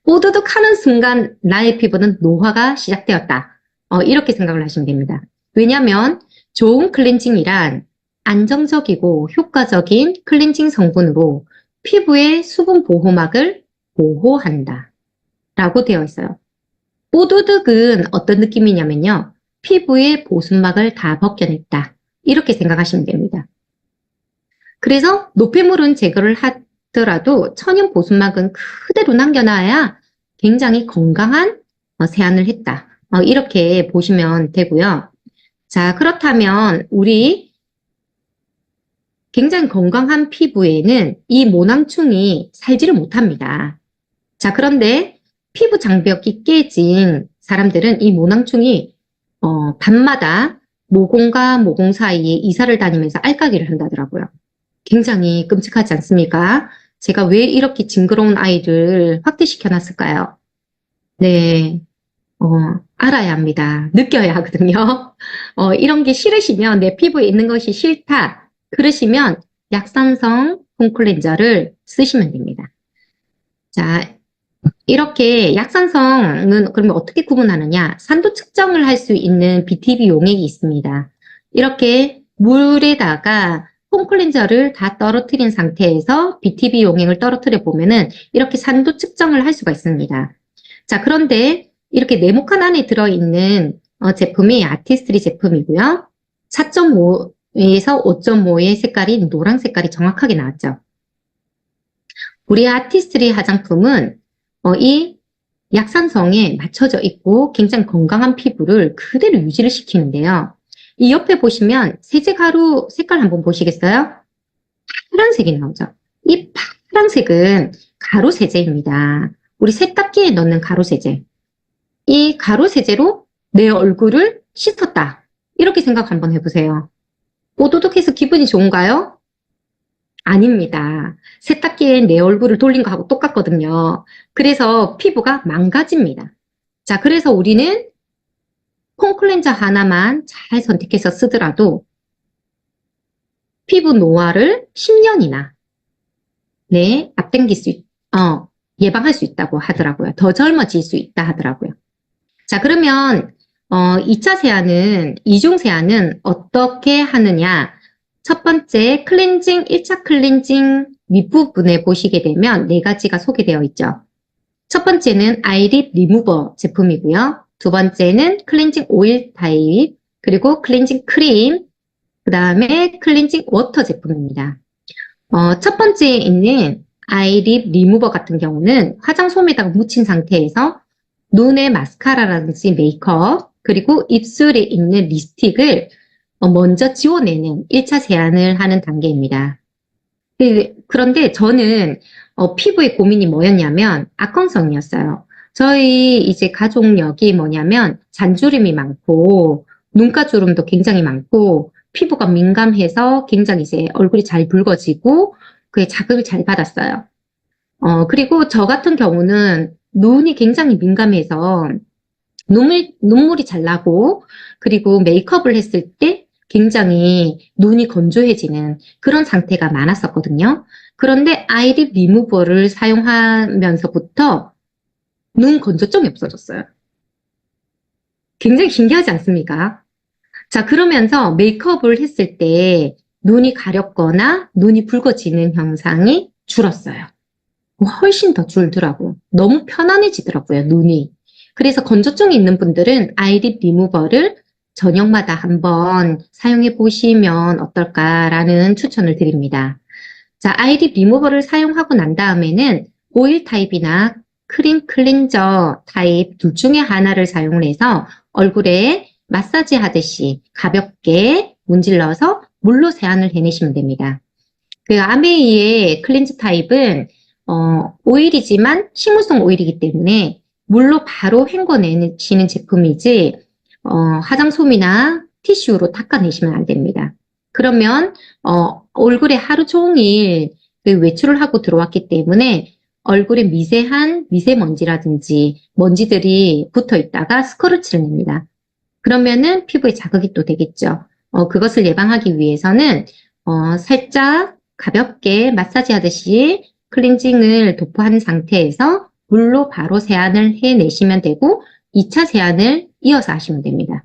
뽀드득 하는 순간 나의 피부는 노화가 시작되었다. 이렇게 생각을 하시면 됩니다. 왜냐하면 좋은 클렌징이란 안정적이고 효과적인 클렌징 성분으로 피부의 수분 보호막을 보호한다. 라고 되어 있어요. 뽀드득은 어떤 느낌이냐면요. 피부의 보습막을 다 벗겨냈다. 이렇게 생각하시면 됩니다. 그래서 노폐물은 제거를 하더라도 천연 보습막은 그대로 남겨놔야 굉장히 건강한 세안을 했다. 이렇게 보시면 되고요. 자, 그렇다면 우리 굉장히 건강한 피부에는 이 모낭충이 살지를 못합니다. 자, 그런데 피부 장벽이 깨진 사람들은 이 모낭충이 밤마다 모공과 모공 사이에 이사를 다니면서 알까기를 한다더라고요. 굉장히 끔찍하지 않습니까? 제가 왜 이렇게 징그러운 아이를 확대시켜 놨을까요? 네, 알아야 합니다. 느껴야 하거든요. 이런 게 싫으시면 내 피부에 있는 것이 싫다. 그러시면 약산성 폼클렌저를 쓰시면 됩니다. 자, 이렇게 약산성은 그러면 어떻게 구분하느냐? 산도 측정을 할 수 있는 BTB 용액이 있습니다. 이렇게 물에다가 폼클렌저를 다 떨어뜨린 상태에서 BTB 용액을 떨어뜨려 보면은 이렇게 산도 측정을 할 수가 있습니다. 자, 그런데 이렇게 네모칸 안에 들어있는 제품이 아티스트리 제품이고요. 4.5에서 5.5의 색깔이 노란 색깔이 정확하게 나왔죠. 우리 아티스트리 화장품은 이 약산성에 맞춰져 있고 굉장히 건강한 피부를 그대로 유지를 시키는데요. 이 옆에 보시면 세제 가루 색깔 한번 보시겠어요? 파란색이 나오죠. 이 파란색은 가루 세제입니다. 우리 세탁기에 넣는 가루 세제. 이 가루 세제로 내 얼굴을 씻었다. 이렇게 생각 한번 해보세요. 오도독해서 기분이 좋은가요? 아닙니다. 세탁기에 내 얼굴을 돌린 거하고 똑같거든요. 그래서 피부가 망가집니다. 자, 그래서 우리는 폼 클렌저 하나만 잘 선택해서 쓰더라도 피부 노화를 10년이나 앞당길 예방할 수 있다고 하더라고요. 더 젊어질 수 있다 하더라고요. 자, 그러면 2차 세안은, 이중 세안은 어떻게 하느냐? 첫 번째 클렌징, 1차 클렌징 윗부분에 보시게 되면 4가지가 소개되어 있죠. 첫 번째는 아이립 리무버 제품이고요. 두 번째는 클렌징 오일 타입, 그리고 클렌징 크림, 그 다음에 클렌징 워터 제품입니다. 첫 번째에 있는 아이립 리무버 같은 경우는 화장솜에다가 묻힌 상태에서 눈에 마스카라라든지 메이크업, 그리고 입술에 있는 립스틱을 먼저 지워내는 1차 세안을 하는 단계입니다. 그런데 저는 피부의 고민이 뭐였냐면 악건성이었어요. 저희 이제 가족력이 뭐냐면 잔주름이 많고 눈가주름도 굉장히 많고 피부가 민감해서 굉장히 이제 얼굴이 잘 붉어지고 그에 자극을 잘 받았어요. 그리고 저 같은 경우는 눈이 굉장히 민감해서 눈물이 잘 나고 그리고 메이크업을 했을 때 굉장히 눈이 건조해지는 그런 상태가 많았었거든요. 그런데 아이립 리무버를 사용하면서부터 눈 건조증이 없어졌어요. 굉장히 신기하지 않습니까? 자, 그러면서 메이크업을 했을 때 눈이 가렵거나 눈이 붉어지는 현상이 줄었어요. 훨씬 더 줄더라고요. 너무 편안해지더라고요, 눈이. 그래서 건조증이 있는 분들은 아이립 리무버를 저녁마다 한번 사용해 보시면 어떨까라는 추천을 드립니다. 자, 아이립 리무버를 사용하고 난 다음에는 오일 타입이나 크림 클렌저 타입 둘 중에 하나를 사용을 해서 얼굴에 마사지 하듯이 가볍게 문질러서 물로 세안을 해내시면 됩니다. 그 아메이의 클렌즈 타입은 오일이지만 식물성 오일이기 때문에 물로 바로 헹궈내시는 제품이지 화장솜이나 티슈로 닦아내시면 안 됩니다. 그러면 얼굴에 하루 종일 그 외출을 하고 들어왔기 때문에 얼굴에 미세한 미세먼지라든지 먼지들이 붙어 있다가 스크래치를 냅니다. 그러면은 피부에 자극이 또 되겠죠. 그것을 예방하기 위해서는 살짝 가볍게 마사지 하듯이 클렌징을 도포한 상태에서 물로 바로 세안을 해내시면 되고 2차 세안을 이어서 하시면 됩니다.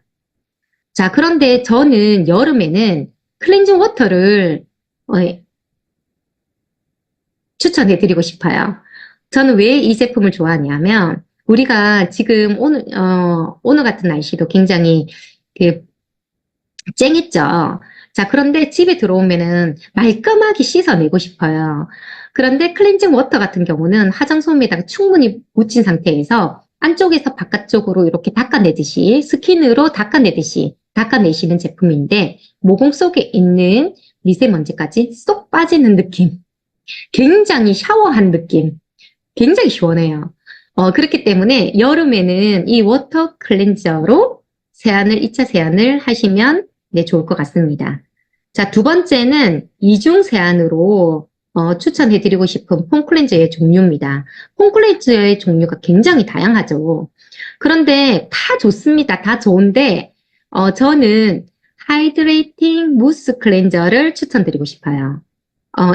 자, 그런데 저는 여름에는 클렌징 워터를 추천해드리고 싶어요. 저는 왜 이 제품을 좋아하냐면 우리가 지금 오늘 같은 날씨도 굉장히 그 쨍했죠. 자, 그런데 집에 들어오면은 말끔하게 씻어내고 싶어요. 그런데 클렌징 워터 같은 경우는 화장솜에다가 충분히 묻힌 상태에서 안쪽에서 바깥쪽으로 이렇게 닦아내듯이 스킨으로 닦아내듯이 닦아내시는 제품인데 모공 속에 있는 미세먼지까지 쏙 빠지는 느낌. 굉장히 샤워한 느낌. 굉장히 시원해요. 그렇기 때문에 여름에는 이 워터 클렌저로 2차 세안을 하시면 네, 좋을 것 같습니다. 자, 두 번째는 이중 세안으로 추천해드리고 싶은 폼 클렌저의 종류입니다. 폼 클렌저의 종류가 굉장히 다양하죠. 그런데 다 좋습니다. 다 좋은데 저는 하이드레이팅 무스 클렌저를 추천드리고 싶어요.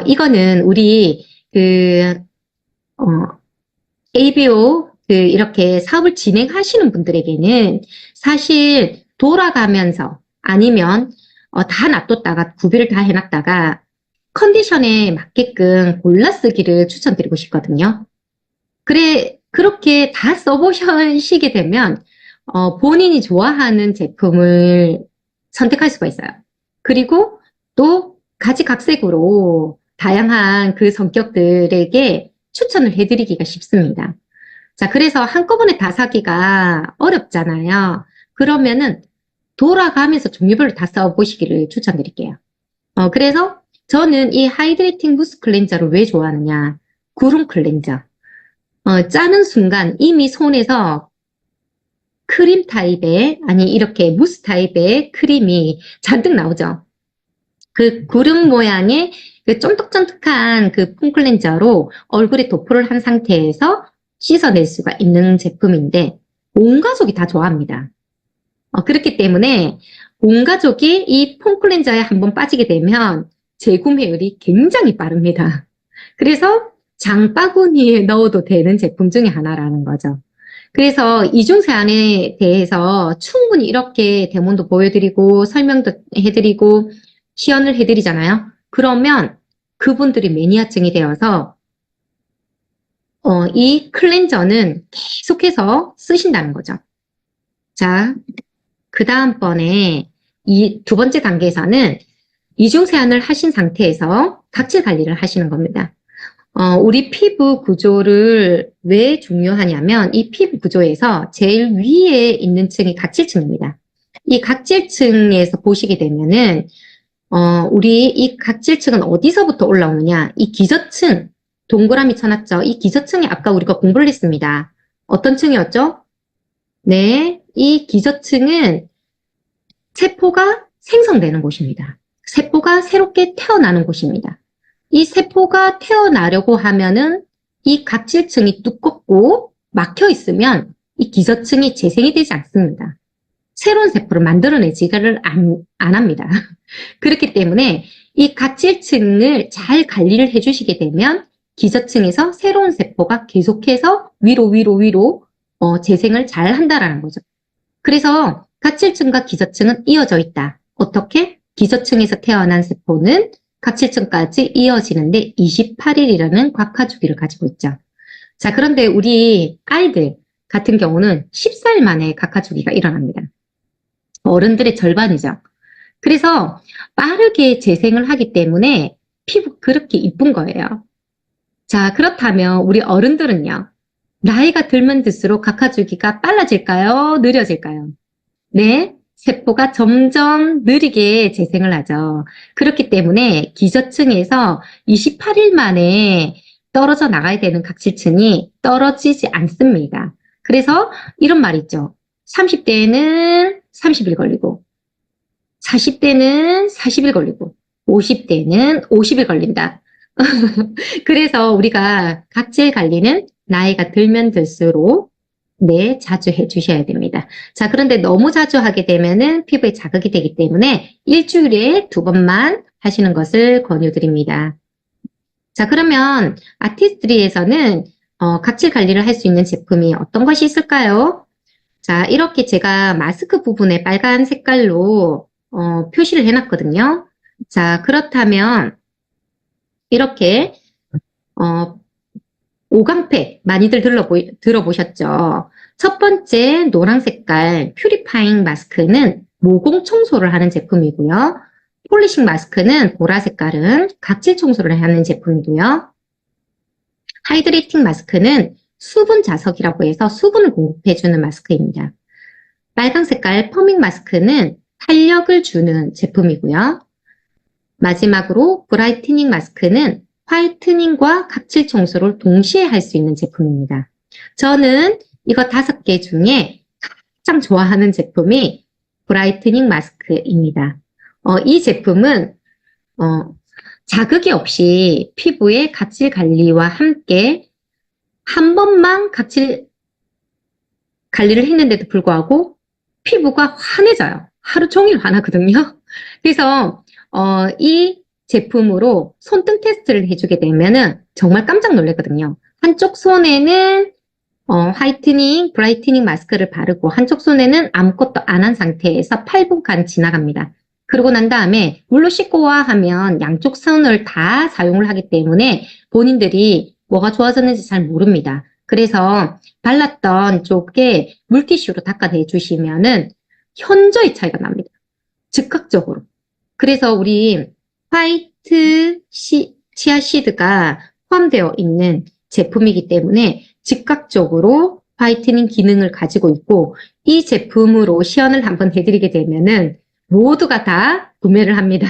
이거는 우리 ABO 이렇게 사업을 진행하시는 분들에게는 사실 돌아가면서 아니면 다 놔뒀다가 구비를 다 해놨다가 컨디션에 맞게끔 골라 쓰기를 추천드리고 싶거든요. 그렇게 다 써보시게 되면 본인이 좋아하는 제품을 선택할 수가 있어요. 그리고 또 가지각색으로 다양한 그 성격들에게 추천을 해드리기가 쉽습니다. 자, 그래서 한꺼번에 다 사기가 어렵잖아요. 그러면은 돌아가면서 종류별로 다 써보시기를 추천드릴게요. 그래서 저는 이 하이드레이팅 무스 클렌저를 왜 좋아하느냐. 구름 클렌저. 짜는 순간 이미 손에서 크림 타입의, 아니 이렇게 무스 타입의 크림이 잔뜩 나오죠. 그 구름 모양의 그 쫀득쫀득한 그 폼 클렌저로 얼굴에 도포를 한 상태에서 씻어낼 수가 있는 제품인데 온 가족이 다 좋아합니다. 그렇기 때문에 온 가족이 이 폼 클렌저에 한번 빠지게 되면 재구매율이 굉장히 빠릅니다. 그래서 장바구니에 넣어도 되는 제품 중에 하나라는 거죠. 그래서 이중 세안에 대해서 충분히 이렇게 데모도 보여드리고 설명도 해드리고 시연을 해드리잖아요. 그러면 그분들이 매니아층이 되어서 이 클렌저는 계속해서 쓰신다는 거죠. 자, 그 다음번에 이 두 번째 단계에서는 이중 세안을 하신 상태에서 각질 관리를 하시는 겁니다. 우리 피부 구조를 왜 중요하냐면 이 피부 구조에서 제일 위에 있는 층이 각질층입니다. 이 각질층에서 보시게 되면은 우리 이 각질층은 어디서부터 올라오느냐? 이 기저층, 동그라미 쳐놨죠? 이 기저층이 아까 우리가 공부를 했습니다. 어떤 층이었죠? 네, 이 기저층은 세포가 생성되는 곳입니다. 세포가 새롭게 태어나는 곳입니다. 이 세포가 태어나려고 하면은 이 각질층이 두껍고 막혀 있으면 이 기저층이 재생이 되지 않습니다. 새로운 세포를 만들어내지를 안 합니다. 그렇기 때문에 이 각질층을 잘 관리를 해주시게 되면 기저층에서 새로운 세포가 계속해서 위로 재생을 잘 한다라는 거죠. 그래서 각질층과 기저층은 이어져 있다. 어떻게? 기저층에서 태어난 세포는 각질층까지 이어지는데 28일이라는 곽화주기를 가지고 있죠. 자, 그런데 우리 아이들 같은 경우는 14일 만에 곽화주기가 일어납니다. 어른들의 절반이죠. 그래서 빠르게 재생을 하기 때문에 피부 그렇게 이쁜 거예요. 자, 그렇다면 우리 어른들은요. 나이가 들면 들수록 각화주기가 빨라질까요? 느려질까요? 네, 세포가 점점 느리게 재생을 하죠. 그렇기 때문에 기저층에서 28일 만에 떨어져 나가야 되는 각질층이 떨어지지 않습니다. 그래서 이런 말 있죠. 30대에는 30일 걸리고, 40대는 40일 걸리고, 50대는 50일 걸린다. 그래서 우리가 각질 관리는 나이가 들면 들수록 네, 자주 해주셔야 됩니다. 자, 그런데 너무 자주 하게 되면은 피부에 자극이 되기 때문에 일주일에 2번만 하시는 것을 권유드립니다. 자, 그러면 아티스트리에서는 각질 관리를 할 수 있는 제품이 어떤 것이 있을까요? 자, 이렇게 제가 마스크 부분에 빨간 색깔로 표시를 해놨거든요. 자, 그렇다면 이렇게 오강팩 많이들 들어보셨죠? 첫 번째 노란 색깔 퓨리파잉 마스크는 모공 청소를 하는 제품이고요. 폴리싱 마스크는 보라 색깔은 각질 청소를 하는 제품이고요. 하이드레이팅 마스크는 수분 자석이라고 해서 수분을 공급해주는 마스크입니다. 빨강 색깔 퍼밍 마스크는 탄력을 주는 제품이고요. 마지막으로 브라이트닝 마스크는 화이트닝과 각질 청소를 동시에 할 수 있는 제품입니다. 저는 이거 5개 중에 가장 좋아하는 제품이 브라이트닝 마스크입니다. 이 제품은 자극이 없이 피부의 각질 관리와 함께 한 번만 각질 관리를 했는데도 불구하고 피부가 환해져요. 하루 종일 환하거든요. 그래서 이 제품으로 손등 테스트를 해주게 되면은 정말 깜짝 놀랐거든요. 한쪽 손에는 화이트닝, 브라이트닝 마스크를 바르고 한쪽 손에는 아무것도 안 한 상태에서 8분간 지나갑니다. 그러고 난 다음에 물로 씻고 와 하면 양쪽 손을 다 사용을 하기 때문에 본인들이 뭐가 좋아졌는지 잘 모릅니다. 그래서 발랐던 쪽에 물티슈로 닦아내 주시면은 현저히 차이가 납니다. 즉각적으로. 그래서 우리 화이트 치아시드가 포함되어 있는 제품이기 때문에 즉각적으로 화이트닝 기능을 가지고 있고 이 제품으로 시연을 한번 해드리게 되면은 모두가 다 구매를 합니다.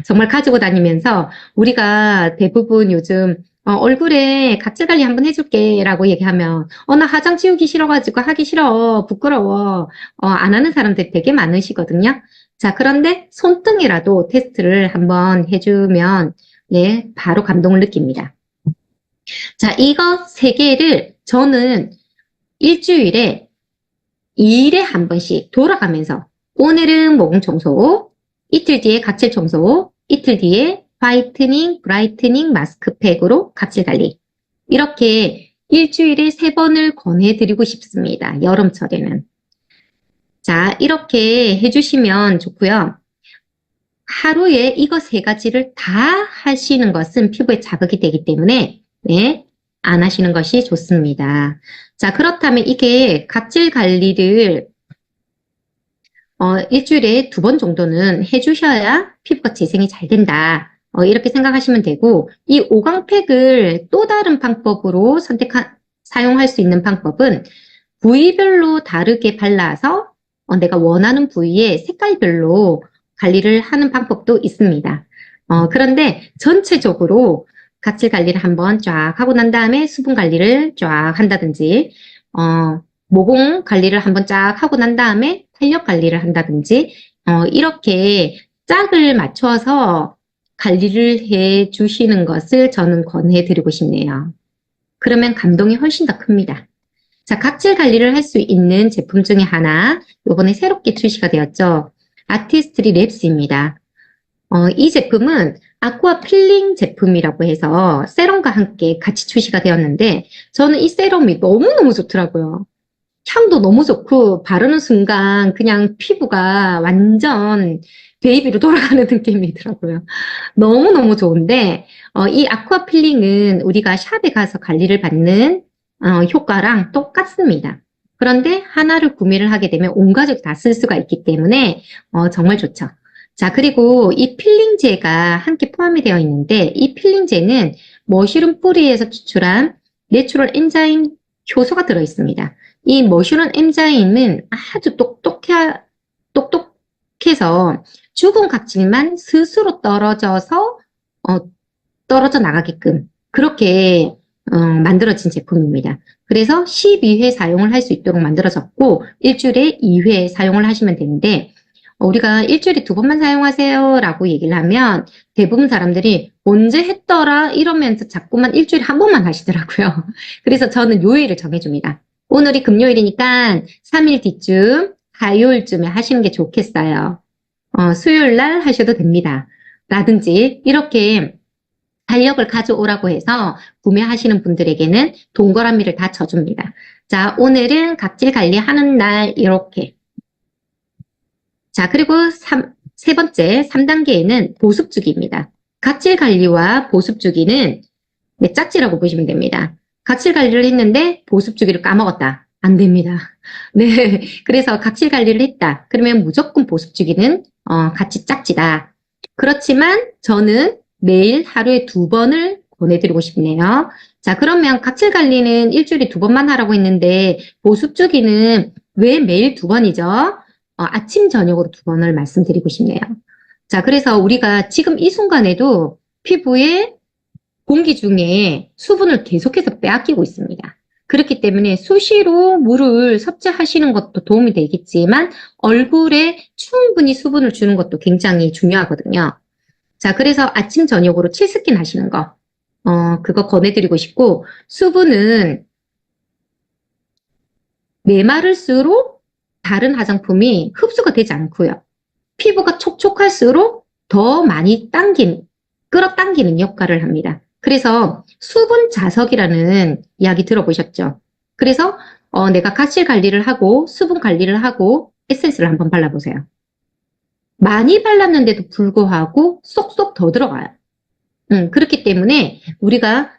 정말 가지고 다니면서 우리가 대부분 요즘 얼굴에 각질 관리 한번 해줄게 라고 얘기하면 나 화장 지우기 싫어가지고 하기 싫어 부끄러워 안 하는 사람들이 되게 많으시거든요. 자, 그런데 손등이라도 테스트를 한번 해주면 네, 바로 감동을 느낍니다. 자, 이거 3개를 저는 일주일에 2일에 한 번씩 돌아가면서 오늘은 모공 청소, 이틀 뒤에 각질 청소, 이틀 뒤에 화이트닝, 브라이트닝 마스크팩으로 각질 관리. 이렇게 일주일에 3번을 권해드리고 싶습니다. 여름철에는. 자, 이렇게 해주시면 좋고요. 하루에 이거 3가지를 다 하시는 것은 피부에 자극이 되기 때문에 네, 안 하시는 것이 좋습니다. 자, 그렇다면 이게 각질 관리를 일주일에 2번 정도는 해주셔야 피부가 재생이 잘 된다. 이렇게 생각하시면 되고 이 오강팩을 또 다른 방법으로 사용할 수 있는 방법은 부위별로 다르게 발라서 내가 원하는 부위에 색깔별로 관리를 하는 방법도 있습니다. 그런데 전체적으로 각질 관리를 한번 쫙 하고 난 다음에 수분 관리를 쫙 한다든지 모공 관리를 한번 쫙 하고 난 다음에 탄력 관리를 한다든지 이렇게 짝을 맞춰서 관리를 해 주시는 것을 저는 권해드리고 싶네요. 그러면 감동이 훨씬 더 큽니다. 자, 각질 관리를 할 수 있는 제품 중에 하나 이번에 새롭게 출시가 되었죠. 아티스트리 랩스입니다. 이 제품은 아쿠아 필링 제품이라고 해서 세럼과 함께 같이 출시가 되었는데 저는 이 세럼이 너무너무 좋더라고요. 향도 너무 좋고 바르는 순간 그냥 피부가 완전 베이비로 돌아가는 느낌이더라고요. 너무너무 좋은데 이 아쿠아 필링은 우리가 샵에 가서 관리를 받는 효과랑 똑같습니다. 그런데 하나를 구매를 하게 되면 온 가족 다 쓸 수가 있기 때문에 정말 좋죠. 자, 그리고 이 필링제가 함께 포함이 되어 있는데 이 필링제는 머쉬룸 뿌리에서 추출한 내추럴 엔자임 효소가 들어 있습니다. 이 머쉬룸 엔자임은 아주 똑똑해서 죽은 각질만 스스로 떨어져 나가게끔 그렇게 만들어진 제품입니다. 그래서 12회 사용을 할 수 있도록 만들어졌고 일주일에 2회 사용을 하시면 되는데 우리가 일주일에 2번만 사용하세요 라고 얘기를 하면 대부분 사람들이 언제 했더라 이러면서 자꾸만 일주일에 1번만 하시더라고요. 그래서 저는 요일을 정해줍니다. 오늘이 금요일이니까 3일 뒤쯤 화요일쯤에 하시는 게 좋겠어요. 수요일 날 하셔도 됩니다. 라든지 이렇게 달력을 가져오라고 해서 구매하시는 분들에게는 동그라미를 다 쳐줍니다. 자, 오늘은 각질 관리하는 날 이렇게. 자, 그리고 세 번째 3단계에는 보습주기입니다. 각질 관리와 보습주기는 짝지라고 보시면 됩니다. 각질 관리를 했는데 보습주기를 까먹었다. 안 됩니다. 네, 그래서 각질 관리를 했다. 그러면 무조건 보습주기는 같이 짝지다. 그렇지만 저는 매일 하루에 2번을 권해드리고 싶네요. 자, 그러면 각질 관리는 일주일에 2번만 하라고 했는데 보습주기는 왜 매일 2번이죠? 아침, 저녁으로 2번을 말씀드리고 싶네요. 자, 그래서 우리가 지금 이 순간에도 피부에 공기 중에 수분을 계속해서 빼앗기고 있습니다. 그렇기 때문에 수시로 물을 섭취하시는 것도 도움이 되겠지만 얼굴에 충분히 수분을 주는 것도 굉장히 중요하거든요. 자, 그래서 아침, 저녁으로 칠스킨 하시는 거, 그거 권해드리고 싶고, 수분은 메마를수록 다른 화장품이 흡수가 되지 않고요. 피부가 촉촉할수록 더 많이 끌어당기는 역할을 합니다. 그래서 수분 자석이라는 이야기 들어보셨죠? 그래서 내가 각질 관리를 하고 수분 관리를 하고 에센스를 한번 발라보세요. 많이 발랐는데도 불구하고 쏙쏙 더 들어가요. 그렇기 때문에 우리가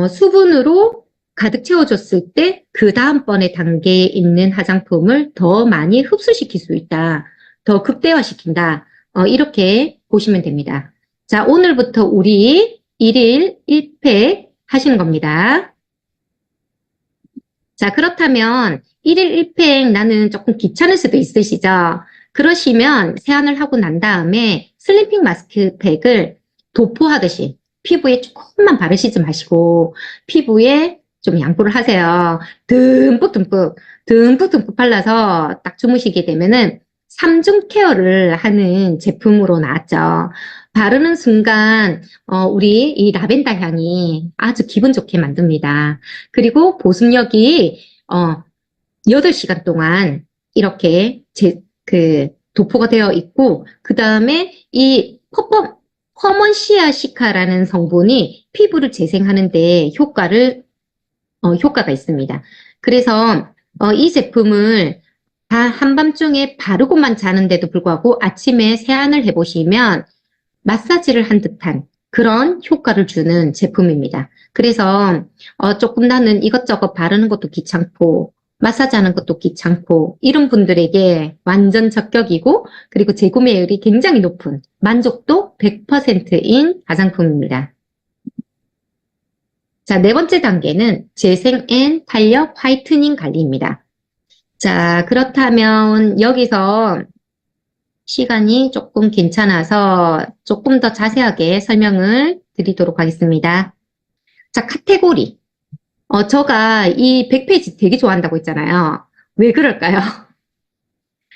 수분으로 가득 채워줬을 때 그 다음번에 단계에 있는 화장품을 더 많이 흡수시킬 수 있다. 더 극대화시킨다. 이렇게 보시면 됩니다. 자, 오늘부터 우리 1일 1팩 하시는 겁니다. 자, 그렇다면 1일 1팩 나는 조금 귀찮을 수도 있으시죠? 그러시면 세안을 하고 난 다음에 슬리핑 마스크팩을 도포하듯이 피부에 조금만 바르시지 마시고 피부에 좀 양보를 하세요. 듬뿍 발라서 딱 주무시게 되면은 3중 케어를 하는 제품으로 나왔죠. 바르는 순간 우리 이 라벤더 향이 아주 기분 좋게 만듭니다. 그리고 보습력이 8시간 동안 이렇게 도포가 되어 있고 그 다음에 이 퍼먼시아 시카라는 성분이 피부를 재생하는 데 효과가 있습니다. 그래서 이 제품을 다 한밤중에 바르고만 자는데도 불구하고 아침에 세안을 해보시면 마사지를 한 듯한 그런 효과를 주는 제품입니다. 그래서 조금 나는 이것저것 바르는 것도 귀찮고 마사지 하는 것도 귀찮고 이런 분들에게 완전 적격이고 그리고 재구매율이 굉장히 높은 만족도 100%인 화장품입니다. 자, 네 번째 단계는 재생 앤 탄력 화이트닝 관리입니다. 자, 그렇다면 여기서 시간이 조금 괜찮아서 조금 더 자세하게 설명을 드리도록 하겠습니다. 자, 카테고리. 제가 이 100페이지 되게 좋아한다고 했잖아요. 왜 그럴까요?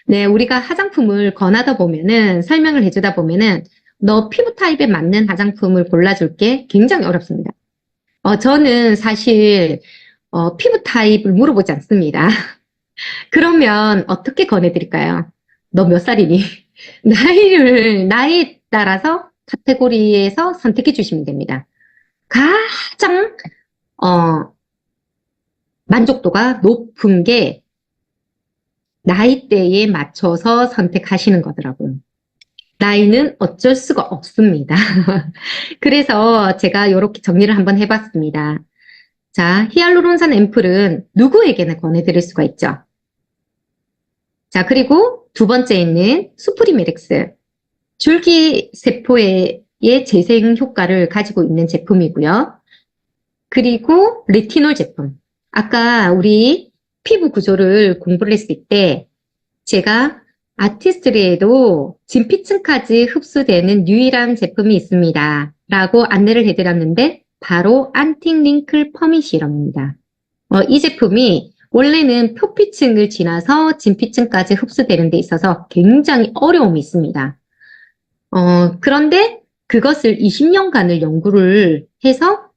네, 우리가 화장품을 권하다 보면은, 설명을 해주다 보면은, 너 피부 타입에 맞는 화장품을 골라줄게 굉장히 어렵습니다. 저는 사실, 피부 타입을 물어보지 않습니다. 그러면 어떻게 권해드릴까요? 너 몇 살이니? 나이에 따라서 카테고리에서 선택해 주시면 됩니다. 가장, 만족도가 높은 게 나이대에 맞춰서 선택하시는 거더라고요. 나이는 어쩔 수가 없습니다. 그래서 제가 이렇게 정리를 한번 해봤습니다. 자, 히알루론산 앰플은 누구에게나 권해드릴 수가 있죠. 자, 그리고 두 번째는 수프리메렉스. 줄기세포의 재생 효과를 가지고 있는 제품이고요. 그리고 레티놀 제품. 아까 우리 피부 구조를 공부를 했을 때 제가 아티스트리에도 진피층까지 흡수되는 유일한 제품이 있습니다. 라고 안내를 해드렸는데 바로 안티링클 퍼밋이랍니다. 이 제품이 원래는 표피층을 지나서 진피층까지 흡수되는 데 있어서 굉장히 어려움이 있습니다. 그런데 그것을 20년간을 연구를 해서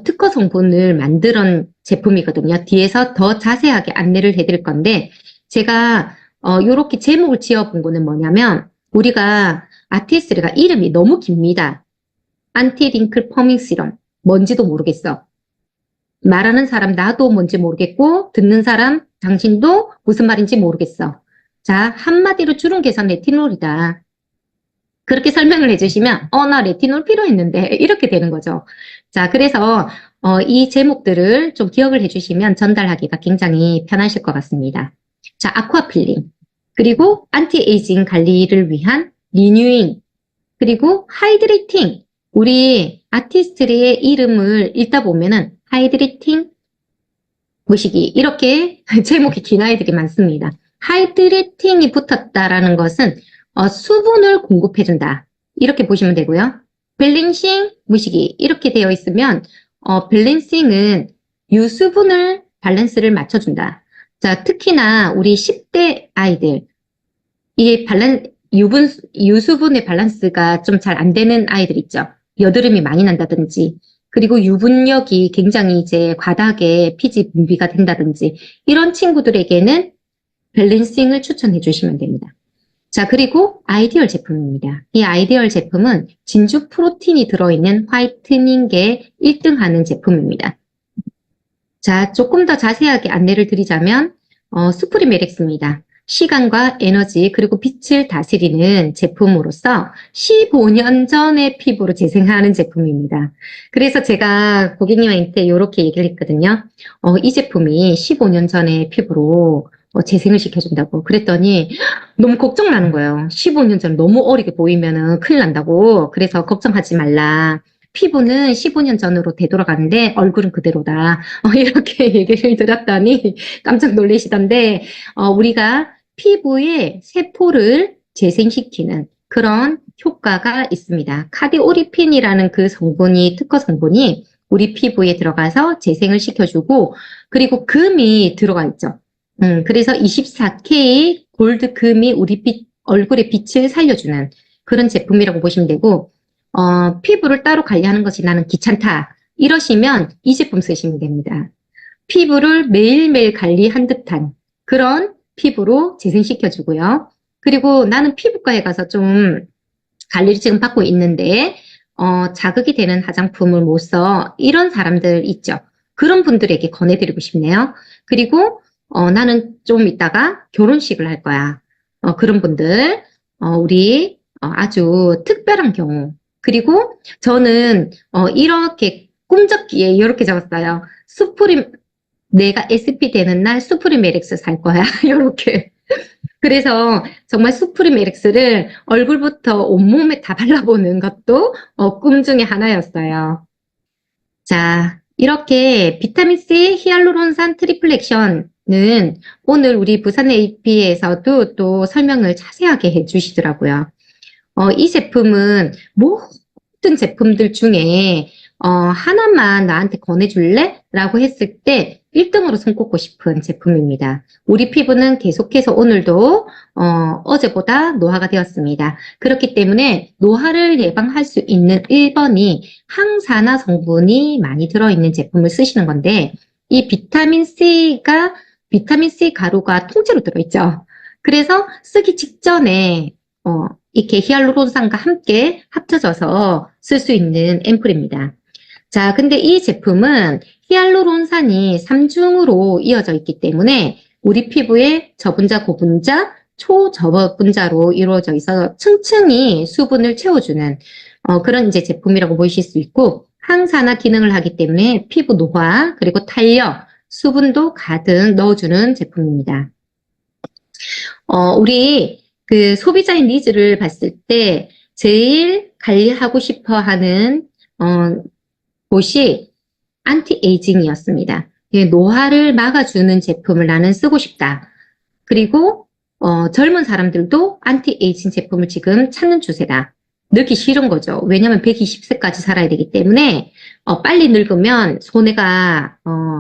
특허 성분을 만드는 제품이거든요. 뒤에서 더 자세하게 안내를 해드릴 건데 제가 요렇게 제목을 지어본 거는 뭐냐면 우리가 아티스트가 이름이 너무 깁니다. 안티링클 퍼밍 시럼 뭔지도 모르겠어. 말하는 사람 나도 뭔지 모르겠고 듣는 사람 당신도 무슨 말인지 모르겠어. 자, 한마디로 줄은 계산 레티놀이다. 그렇게 설명을 해주시면 나 레티놀 필요했는데 이렇게 되는 거죠. 자, 그래서 이 제목들을 좀 기억을 해주시면 전달하기가 굉장히 편하실 것 같습니다. 자, 아쿠아필링, 그리고 안티에이징 관리를 위한 리뉴잉, 그리고 하이드레이팅. 우리 아티스트의 이름을 읽다 보면은 하이드레이팅 무시기 이렇게 제목이 긴 아이들이 많습니다. 하이드레이팅이 붙었다라는 것은 수분을 공급해준다. 이렇게 보시면 되고요. 밸런싱 무시기 이렇게 되어 있으면 밸런싱은 유수분을 밸런스를 맞춰준다. 자, 특히나 우리 10대 아이들 이 유수분의 밸런스가 좀 잘 안 되는 아이들 있죠. 여드름이 많이 난다든지 그리고 유분력이 굉장히 이제 과다하게 피지 분비가 된다든지 이런 친구들에게는 밸런싱을 추천해 주시면 됩니다. 자, 그리고 아이디얼 제품입니다. 이 아이디얼 제품은 진주 프로틴이 들어있는 화이트닝계 1등하는 제품입니다. 자, 조금 더 자세하게 안내를 드리자면 수프리메렉스입니다. 시간과 에너지 그리고 빛을 다스리는 제품으로서 15년 전의 피부로 재생하는 제품입니다. 그래서 제가 고객님한테 이렇게 얘기를 했거든요. 이 제품이 15년 전의 피부로 재생을 시켜준다고 그랬더니 너무 걱정나는 거예요. 15년 전 너무 어리게 보이면은 큰일 난다고. 그래서 걱정하지 말라. 피부는 15년 전으로 되돌아가는데 얼굴은 그대로다. 이렇게 얘기를 들었더니 깜짝 놀라시던데 우리가 피부의 세포를 재생시키는 그런 효과가 있습니다. 카디오리핀이라는 그 성분이 특허 성분이 우리 피부에 들어가서 재생을 시켜주고 그리고 금이 들어가 있죠. 그래서 24K 골드 금이 우리 얼굴의 빛을 살려주는 그런 제품이라고 보시면 되고 피부를 따로 관리하는 것이 나는 귀찮다. 이러시면 이 제품 쓰시면 됩니다. 피부를 매일매일 관리한 듯한 그런 피부로 재생시켜주고요. 그리고 나는 피부과에 가서 좀 관리를 지금 받고 있는데 자극이 되는 화장품을 못 써. 이런 사람들 있죠. 그런 분들에게 권해드리고 싶네요. 그리고 나는 좀 이따가 결혼식을 할 거야. 그런 분들 우리 아주 특별한 경우 그리고 저는 이렇게 꿈쩍기에 이렇게 적었어요. 내가 SP 되는 날 수프리메렉스 살 거야. 이렇게. 그래서 정말 수프리메렉스를 얼굴부터 온몸에 다 발라보는 것도 꿈 중에 하나였어요. 자, 이렇게 비타민C 히알루론산 트리플 액션은 오늘 우리 부산 AP에서도 또 설명을 자세하게 해주시더라고요. 이 제품은 모든 제품들 중에 하나만 나한테 권해줄래? 라고 했을 때 1등으로 손꼽고 싶은 제품입니다. 우리 피부는 계속해서 오늘도 어제보다 노화가 되었습니다. 그렇기 때문에 노화를 예방할 수 있는 1번이 항산화 성분이 많이 들어있는 제품을 쓰시는 건데 이 비타민C 가루가 통째로 들어있죠. 그래서 쓰기 직전에 이렇게 히알루론산과 함께 합쳐져서 쓸 수 있는 앰플입니다. 자, 근데 이 제품은 히알루론산이 3중으로 이어져 있기 때문에 우리 피부의 저분자, 고분자, 초저분자로 이루어져 있어서 층층이 수분을 채워주는 그런 이제 제품이라고 보실 수 있고 항산화 기능을 하기 때문에 피부 노화 그리고 탄력, 수분도 가득 넣어주는 제품입니다. 우리 그 소비자의 니즈를 봤을 때 제일 관리하고 싶어 하는, 곳이 안티에이징이었습니다. 노화를 막아주는 제품을 나는 쓰고 싶다. 그리고 젊은 사람들도 안티에이징 제품을 지금 찾는 추세다. 늙기 싫은 거죠. 왜냐하면 120세까지 살아야 되기 때문에 빨리 늙으면 손해가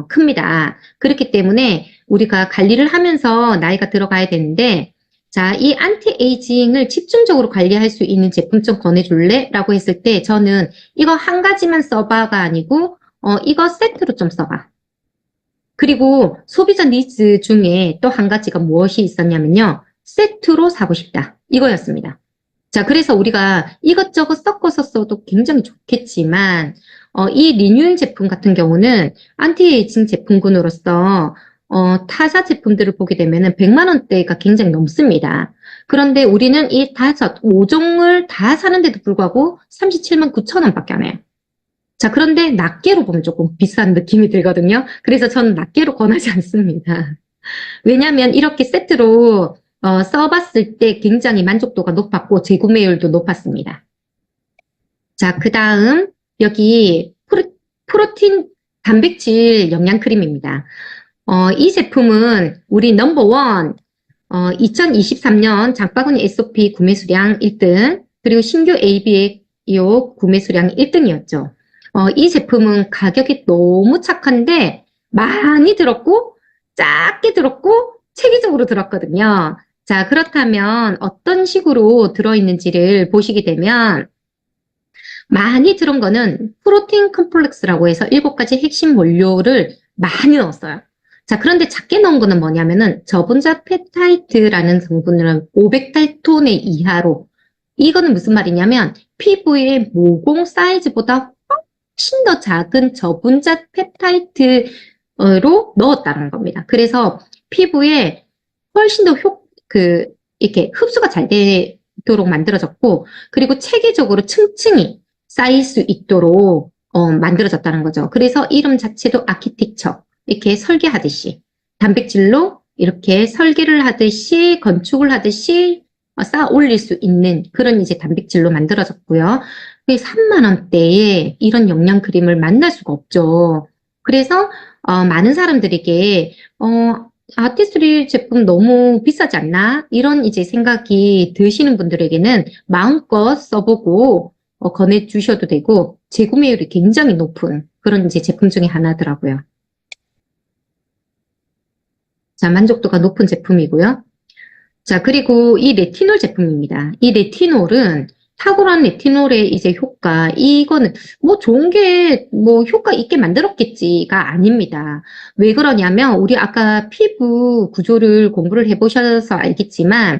큽니다. 그렇기 때문에 우리가 관리를 하면서 나이가 들어가야 되는데 자, 이 안티에이징을 집중적으로 관리할 수 있는 제품 좀 권해줄래? 라고 했을 때 저는 이거 한 가지만 써봐가 아니고 이거 세트로 좀 써봐. 그리고 소비자 니즈 중에 또 한 가지가 무엇이 있었냐면요. 세트로 사고 싶다. 이거였습니다. 자, 그래서 우리가 이것저것 섞어서 써도 굉장히 좋겠지만, 이 리뉴잉 제품 같은 경우는 안티에이징 제품군으로서, 타사 제품들을 보게 되면은 100만 원대가 굉장히 넘습니다. 그런데 우리는 이 5종을 다 사는데도 불구하고 37만 9천 원밖에 안 해요. 자, 그런데 낱개로 보면 조금 비싼 느낌이 들거든요. 그래서 저는 낱개로 권하지 않습니다. 왜냐하면 이렇게 세트로 써봤을 때 굉장히 만족도가 높았고 재구매율도 높았습니다. 자, 그 다음 여기 프로틴 단백질 영양크림입니다. 이 제품은 우리 넘버원 2023년 장바구니 SOP 구매 수량 1등 그리고 신규 ABO 구매 수량 1등이었죠. 이 제품은 가격이 너무 착한데 많이 들었고 작게 들었고 체계적으로 들었거든요. 자, 그렇다면 어떤 식으로 들어있는지를 보시게 되면 많이 들은 거는 프로틴 컴플렉스라고 해서 7가지 핵심 원료를 많이 넣었어요. 자, 그런데 작게 넣은 거는 뭐냐면은 저분자 펩타이드라는 성분을 500달톤의 이하로 이거는 무슨 말이냐면 피부의 모공 사이즈보다 훨씬 더 작은 저분자 펩타이드로 넣었다는 겁니다. 그래서 피부에 훨씬 더 이렇게 흡수가 잘 되도록 만들어졌고, 그리고 체계적으로 층층이 쌓일 수 있도록 만들어졌다는 거죠. 그래서 이름 자체도 아키텍처, 이렇게 설계하듯이 단백질로 이렇게 설계를 하듯이 건축을 하듯이 쌓아 올릴 수 있는 그런 이제 단백질로 만들어졌고요. 3만 원대에 이런 영양 크림을 만날 수가 없죠. 그래서 많은 사람들에게 아티스트리 제품 너무 비싸지 않나? 이런 이제 생각이 드시는 분들에게는 마음껏 써보고 권해주셔도 되고 재구매율이 굉장히 높은 그런 이제 제품 중에 하나더라고요. 자, 만족도가 높은 제품이고요. 자, 그리고 이 레티놀 제품입니다. 이 레티놀은 탁월한 레티놀의 이제 효과, 이거는 뭐 좋은 게 뭐 효과 있게 만들었겠지가 아닙니다. 왜 그러냐면 우리 아까 피부 구조를 공부를 해보셔서 알겠지만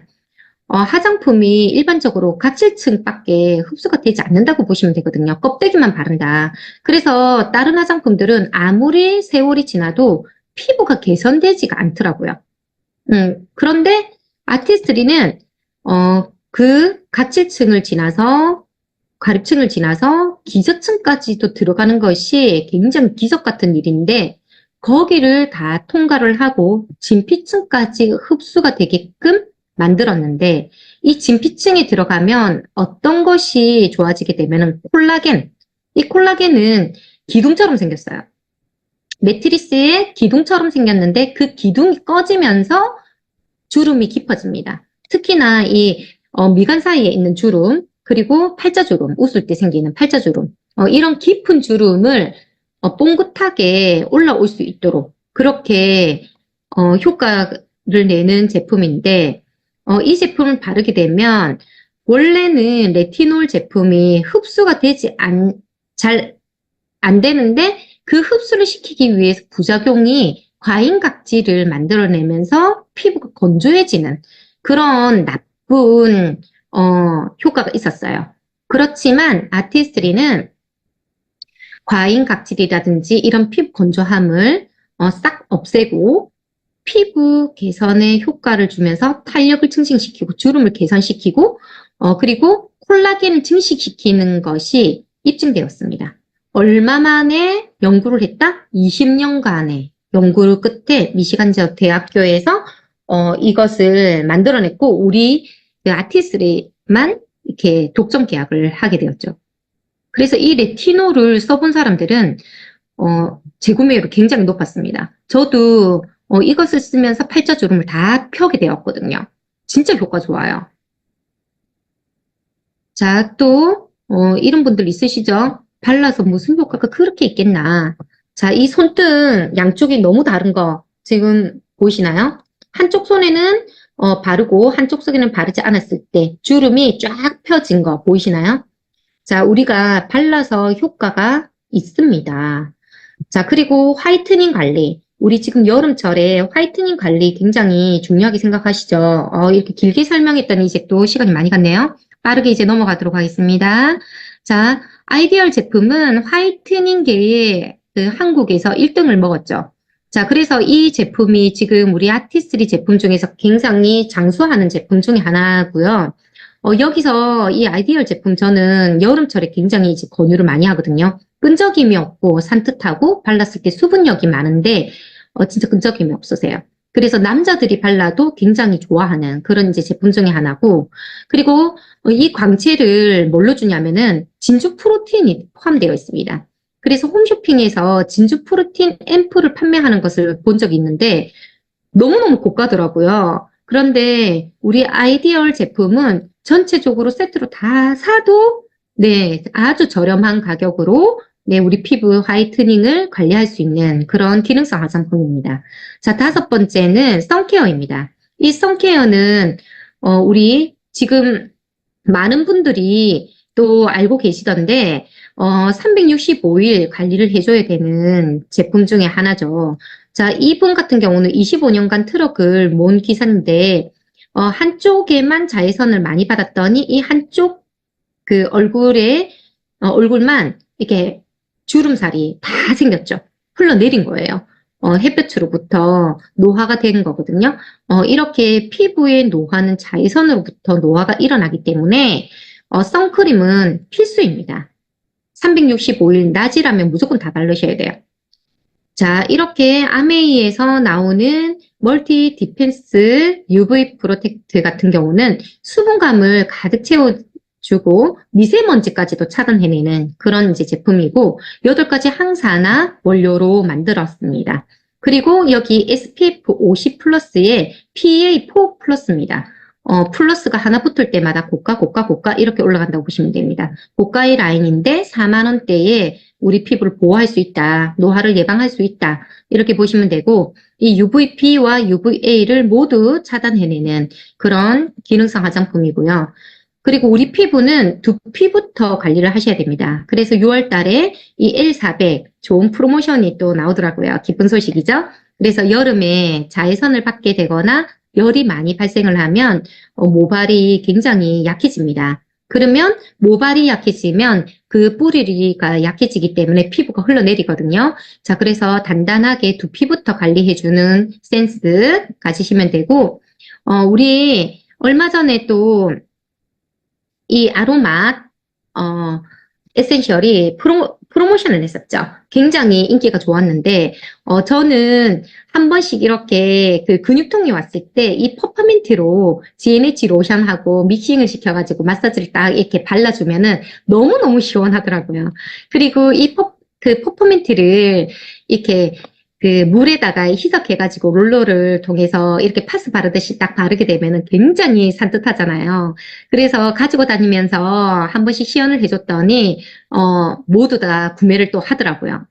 화장품이 일반적으로 각질층밖에 흡수가 되지 않는다고 보시면 되거든요. 껍데기만 바른다. 그래서 다른 화장품들은 아무리 세월이 지나도 피부가 개선되지가 않더라고요. 그런데 아티스트리는 그 각질층을 지나서 가립층을 지나서 기저층까지도 들어가는 것이 굉장히 기적 같은 일인데 거기를 다 통과를 하고 진피층까지 흡수가 되게끔 만들었는데 이 진피층에 들어가면 어떤 것이 좋아지게 되면은 콜라겐. 이 콜라겐은 기둥처럼 생겼어요. 매트리스에 기둥처럼 생겼는데 그 기둥이 꺼지면서 주름이 깊어집니다. 특히나 이 미간 사이에 있는 주름 그리고 팔자주름, 웃을 때 생기는 팔자주름 이런 깊은 주름을 뽕긋하게 올라올 수 있도록 그렇게 효과를 내는 제품인데 이 제품을 바르게 되면 원래는 레티놀 제품이 흡수가 되지 잘 안 되는데 그 흡수를 시키기 위해서 부작용이 과잉각질을 만들어내면서 피부가 건조해지는 그런 나쁜 효과가 있었어요. 그렇지만 아티스트리는 과잉각질이라든지 이런 피부 건조함을 싹 없애고 피부 개선에 효과를 주면서 탄력을 증식시키고 주름을 개선시키고 그리고 콜라겐을 증식시키는 것이 입증되었습니다. 얼마 만에 연구를 했다? 20년간의 연구를 끝에 미시간 지역 대학교에서 이것을 만들어냈고, 우리 그 아티스트만 이렇게 독점 계약을 하게 되었죠. 그래서 이 레티놀을 써본 사람들은, 재구매율이 굉장히 높았습니다. 저도, 이것을 쓰면서 팔자주름을 다 펴게 되었거든요. 진짜 효과 좋아요. 자, 또, 이런 분들 있으시죠? 발라서 무슨 효과가 그렇게 있겠나. 자, 이 손등 양쪽이 너무 다른 거 지금 보이시나요? 한쪽 손에는 바르고 한쪽 손에는 바르지 않았을 때 주름이 쫙 펴진 거 보이시나요? 자, 우리가 발라서 효과가 있습니다. 자, 그리고 화이트닝 관리. 우리 지금 여름철에 화이트닝 관리 굉장히 중요하게 생각하시죠? 이렇게 길게 설명했더니 이제 또 시간이 많이 갔네요. 빠르게 이제 넘어가도록 하겠습니다. 자, 아이디얼 제품은 화이트닝계의 그 한국에서 1등을 먹었죠. 자, 그래서 이 제품이 지금 우리 아티스트리 제품 중에서 굉장히 장수하는 제품 중에 하나고요. 여기서 이 아이디얼 제품 저는 여름철에 굉장히 이제 권유를 많이 하거든요. 끈적임이 없고 산뜻하고 발랐을 때 수분력이 많은데 진짜 끈적임이 없으세요. 그래서 남자들이 발라도 굉장히 좋아하는 그런 이제 제품 중에 하나고, 그리고 이 광채를 뭘로 주냐면은 진주 프로틴이 포함되어 있습니다. 그래서 홈쇼핑에서 진주 프로틴 앰플을 판매하는 것을 본 적이 있는데 너무너무 고가더라고요. 그런데 우리 아이디얼 제품은 전체적으로 세트로 다 사도 네, 아주 저렴한 가격으로 네, 우리 피부 화이트닝을 관리할 수 있는 그런 기능성 화장품입니다. 자, 다섯 번째는 선케어입니다. 이 선케어는 우리 지금 많은 분들이 또 알고 계시던데 365일 관리를 해줘야 되는 제품 중에 하나죠. 자, 이분 같은 경우는 25년간 트럭을 모은 기사인데 한쪽에만 자외선을 많이 받았더니 이 한쪽 그 얼굴만 이렇게 주름살이 다 생겼죠. 흘러내린 거예요. 햇볕으로부터 노화가 된 거거든요. 이렇게 피부의 노화는 자외선으로부터 노화가 일어나기 때문에 선크림은 필수입니다. 365일 낮이라면 무조건 다 바르셔야 돼요. 자, 이렇게 아메이에서 나오는 멀티 디펜스 UV 프로텍트 같은 경우는 수분감을 가득 채워주고 미세먼지까지도 차단해내는 그런 이제 제품이고 8가지 항산화 원료로 만들었습니다. 그리고 여기 SPF 50 플러스에 PA4 플러스입니다. 플러스가 하나 붙을 때마다 고가 이렇게 올라간다고 보시면 됩니다. 고가의 라인인데 4만 원대에 우리 피부를 보호할 수 있다. 노화를 예방할 수 있다. 이렇게 보시면 되고 이 UVB와 UVA를 모두 차단해내는 그런 기능성 화장품이고요. 그리고 우리 피부는 두피부터 관리를 하셔야 됩니다. 그래서 6월 달에 이 L400 좋은 프로모션이 또 나오더라고요. 기쁜 소식이죠. 그래서 여름에 자외선을 받게 되거나 열이 많이 발생을 하면 모발이 굉장히 약해집니다. 그러면 모발이 약해지면 그 뿌리가 약해지기 때문에 피부가 흘러내리거든요. 자, 그래서 단단하게 두피부터 관리해주는 센스 가지시면 되고, 우리 얼마 전에 또 이 아로마, 에센셜이 프로모션을 했었죠. 굉장히 인기가 좋았는데, 저는 한 번씩 이렇게 그 근육통이 왔을 때 이 퍼퍼민트로 GNH 로션하고 믹싱을 시켜가지고 마사지를 딱 이렇게 발라주면은 너무너무 시원하더라고요. 그리고 그 퍼퍼민트를 이렇게 그 물에다가 희석해가지고 롤러를 통해서 이렇게 파스 바르듯이 딱 바르게 되면은 굉장히 산뜻하잖아요. 그래서 가지고 다니면서 한 번씩 시연을 해줬더니 모두 다 구매를 또 하더라고요.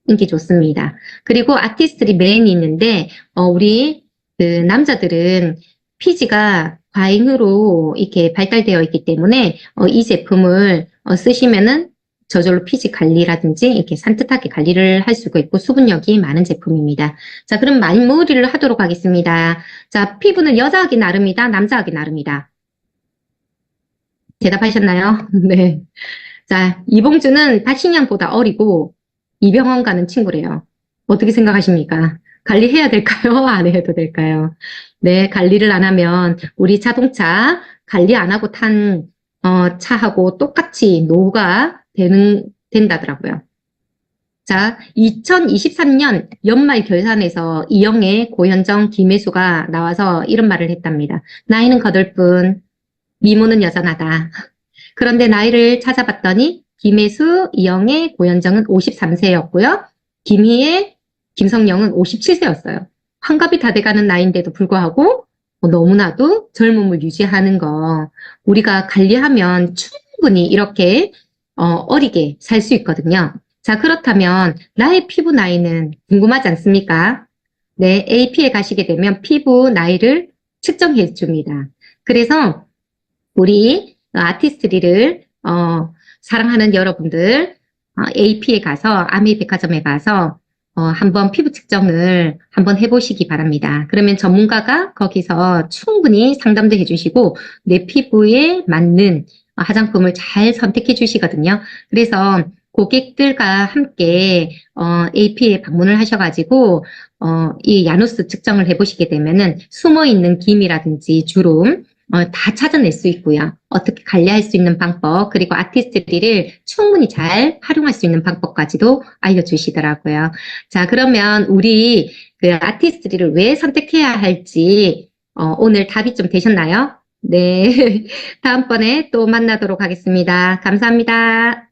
인기 좋습니다. 그리고 아티스트리 맨이 있는데 우리 그 남자들은 피지가 과잉으로 이렇게 발달되어 있기 때문에 이 제품을 쓰시면은 저절로 피지 관리라든지 이렇게 산뜻하게 관리를 할 수가 있고 수분력이 많은 제품입니다. 자, 그럼 마무리를 하도록 하겠습니다. 자, 피부는 여자하기 나름이다, 남자하기 나름이다. 대답하셨나요? 네. 자, 이봉주는 박신양보다 어리고 이병헌 가는 친구래요. 어떻게 생각하십니까? 관리해야 될까요? 안 해도 될까요? 네, 관리를 안 하면 우리 자동차 관리 안 하고 탄 차하고 똑같이 노후가 된다더라고요. 자, 2023년 연말 결산에서 이영애, 고현정, 김혜수가 나와서 이런 말을 했답니다. 나이는 거들뿐, 미모는 여전하다. 그런데 나이를 찾아봤더니 김혜수, 이영애, 고현정은 53세였고요. 김희애, 김성령은 57세였어요. 환갑이 다 돼가는 나이인데도 불구하고 너무나도 젊음을 유지하는 거 우리가 관리하면 충분히 이렇게 어리게 살 수 있거든요. 자, 그렇다면 나의 피부 나이는 궁금하지 않습니까? 네, AP에 가시게 되면 피부 나이를 측정해 줍니다. 그래서 우리 아티스트리를 사랑하는 여러분들 AP에 가서 아메백화점에 가서 한번 피부 측정을 한번 해보시기 바랍니다. 그러면 전문가가 거기서 충분히 상담도 해주시고 내 피부에 맞는 화장품을 잘 선택해 주시거든요. 그래서 고객들과 함께 AP에 방문을 하셔가지고 이 야누스 측정을 해보시게 되면은 숨어있는 기미라든지 주름 다 찾아낼 수 있고요. 어떻게 관리할 수 있는 방법, 그리고 아티스트리를 충분히 잘 활용할 수 있는 방법까지도 알려주시더라고요. 자, 그러면 우리 그 아티스트리를 왜 선택해야 할지 오늘 답이 좀 되셨나요? 네. 다음번에 또 만나도록 하겠습니다. 감사합니다.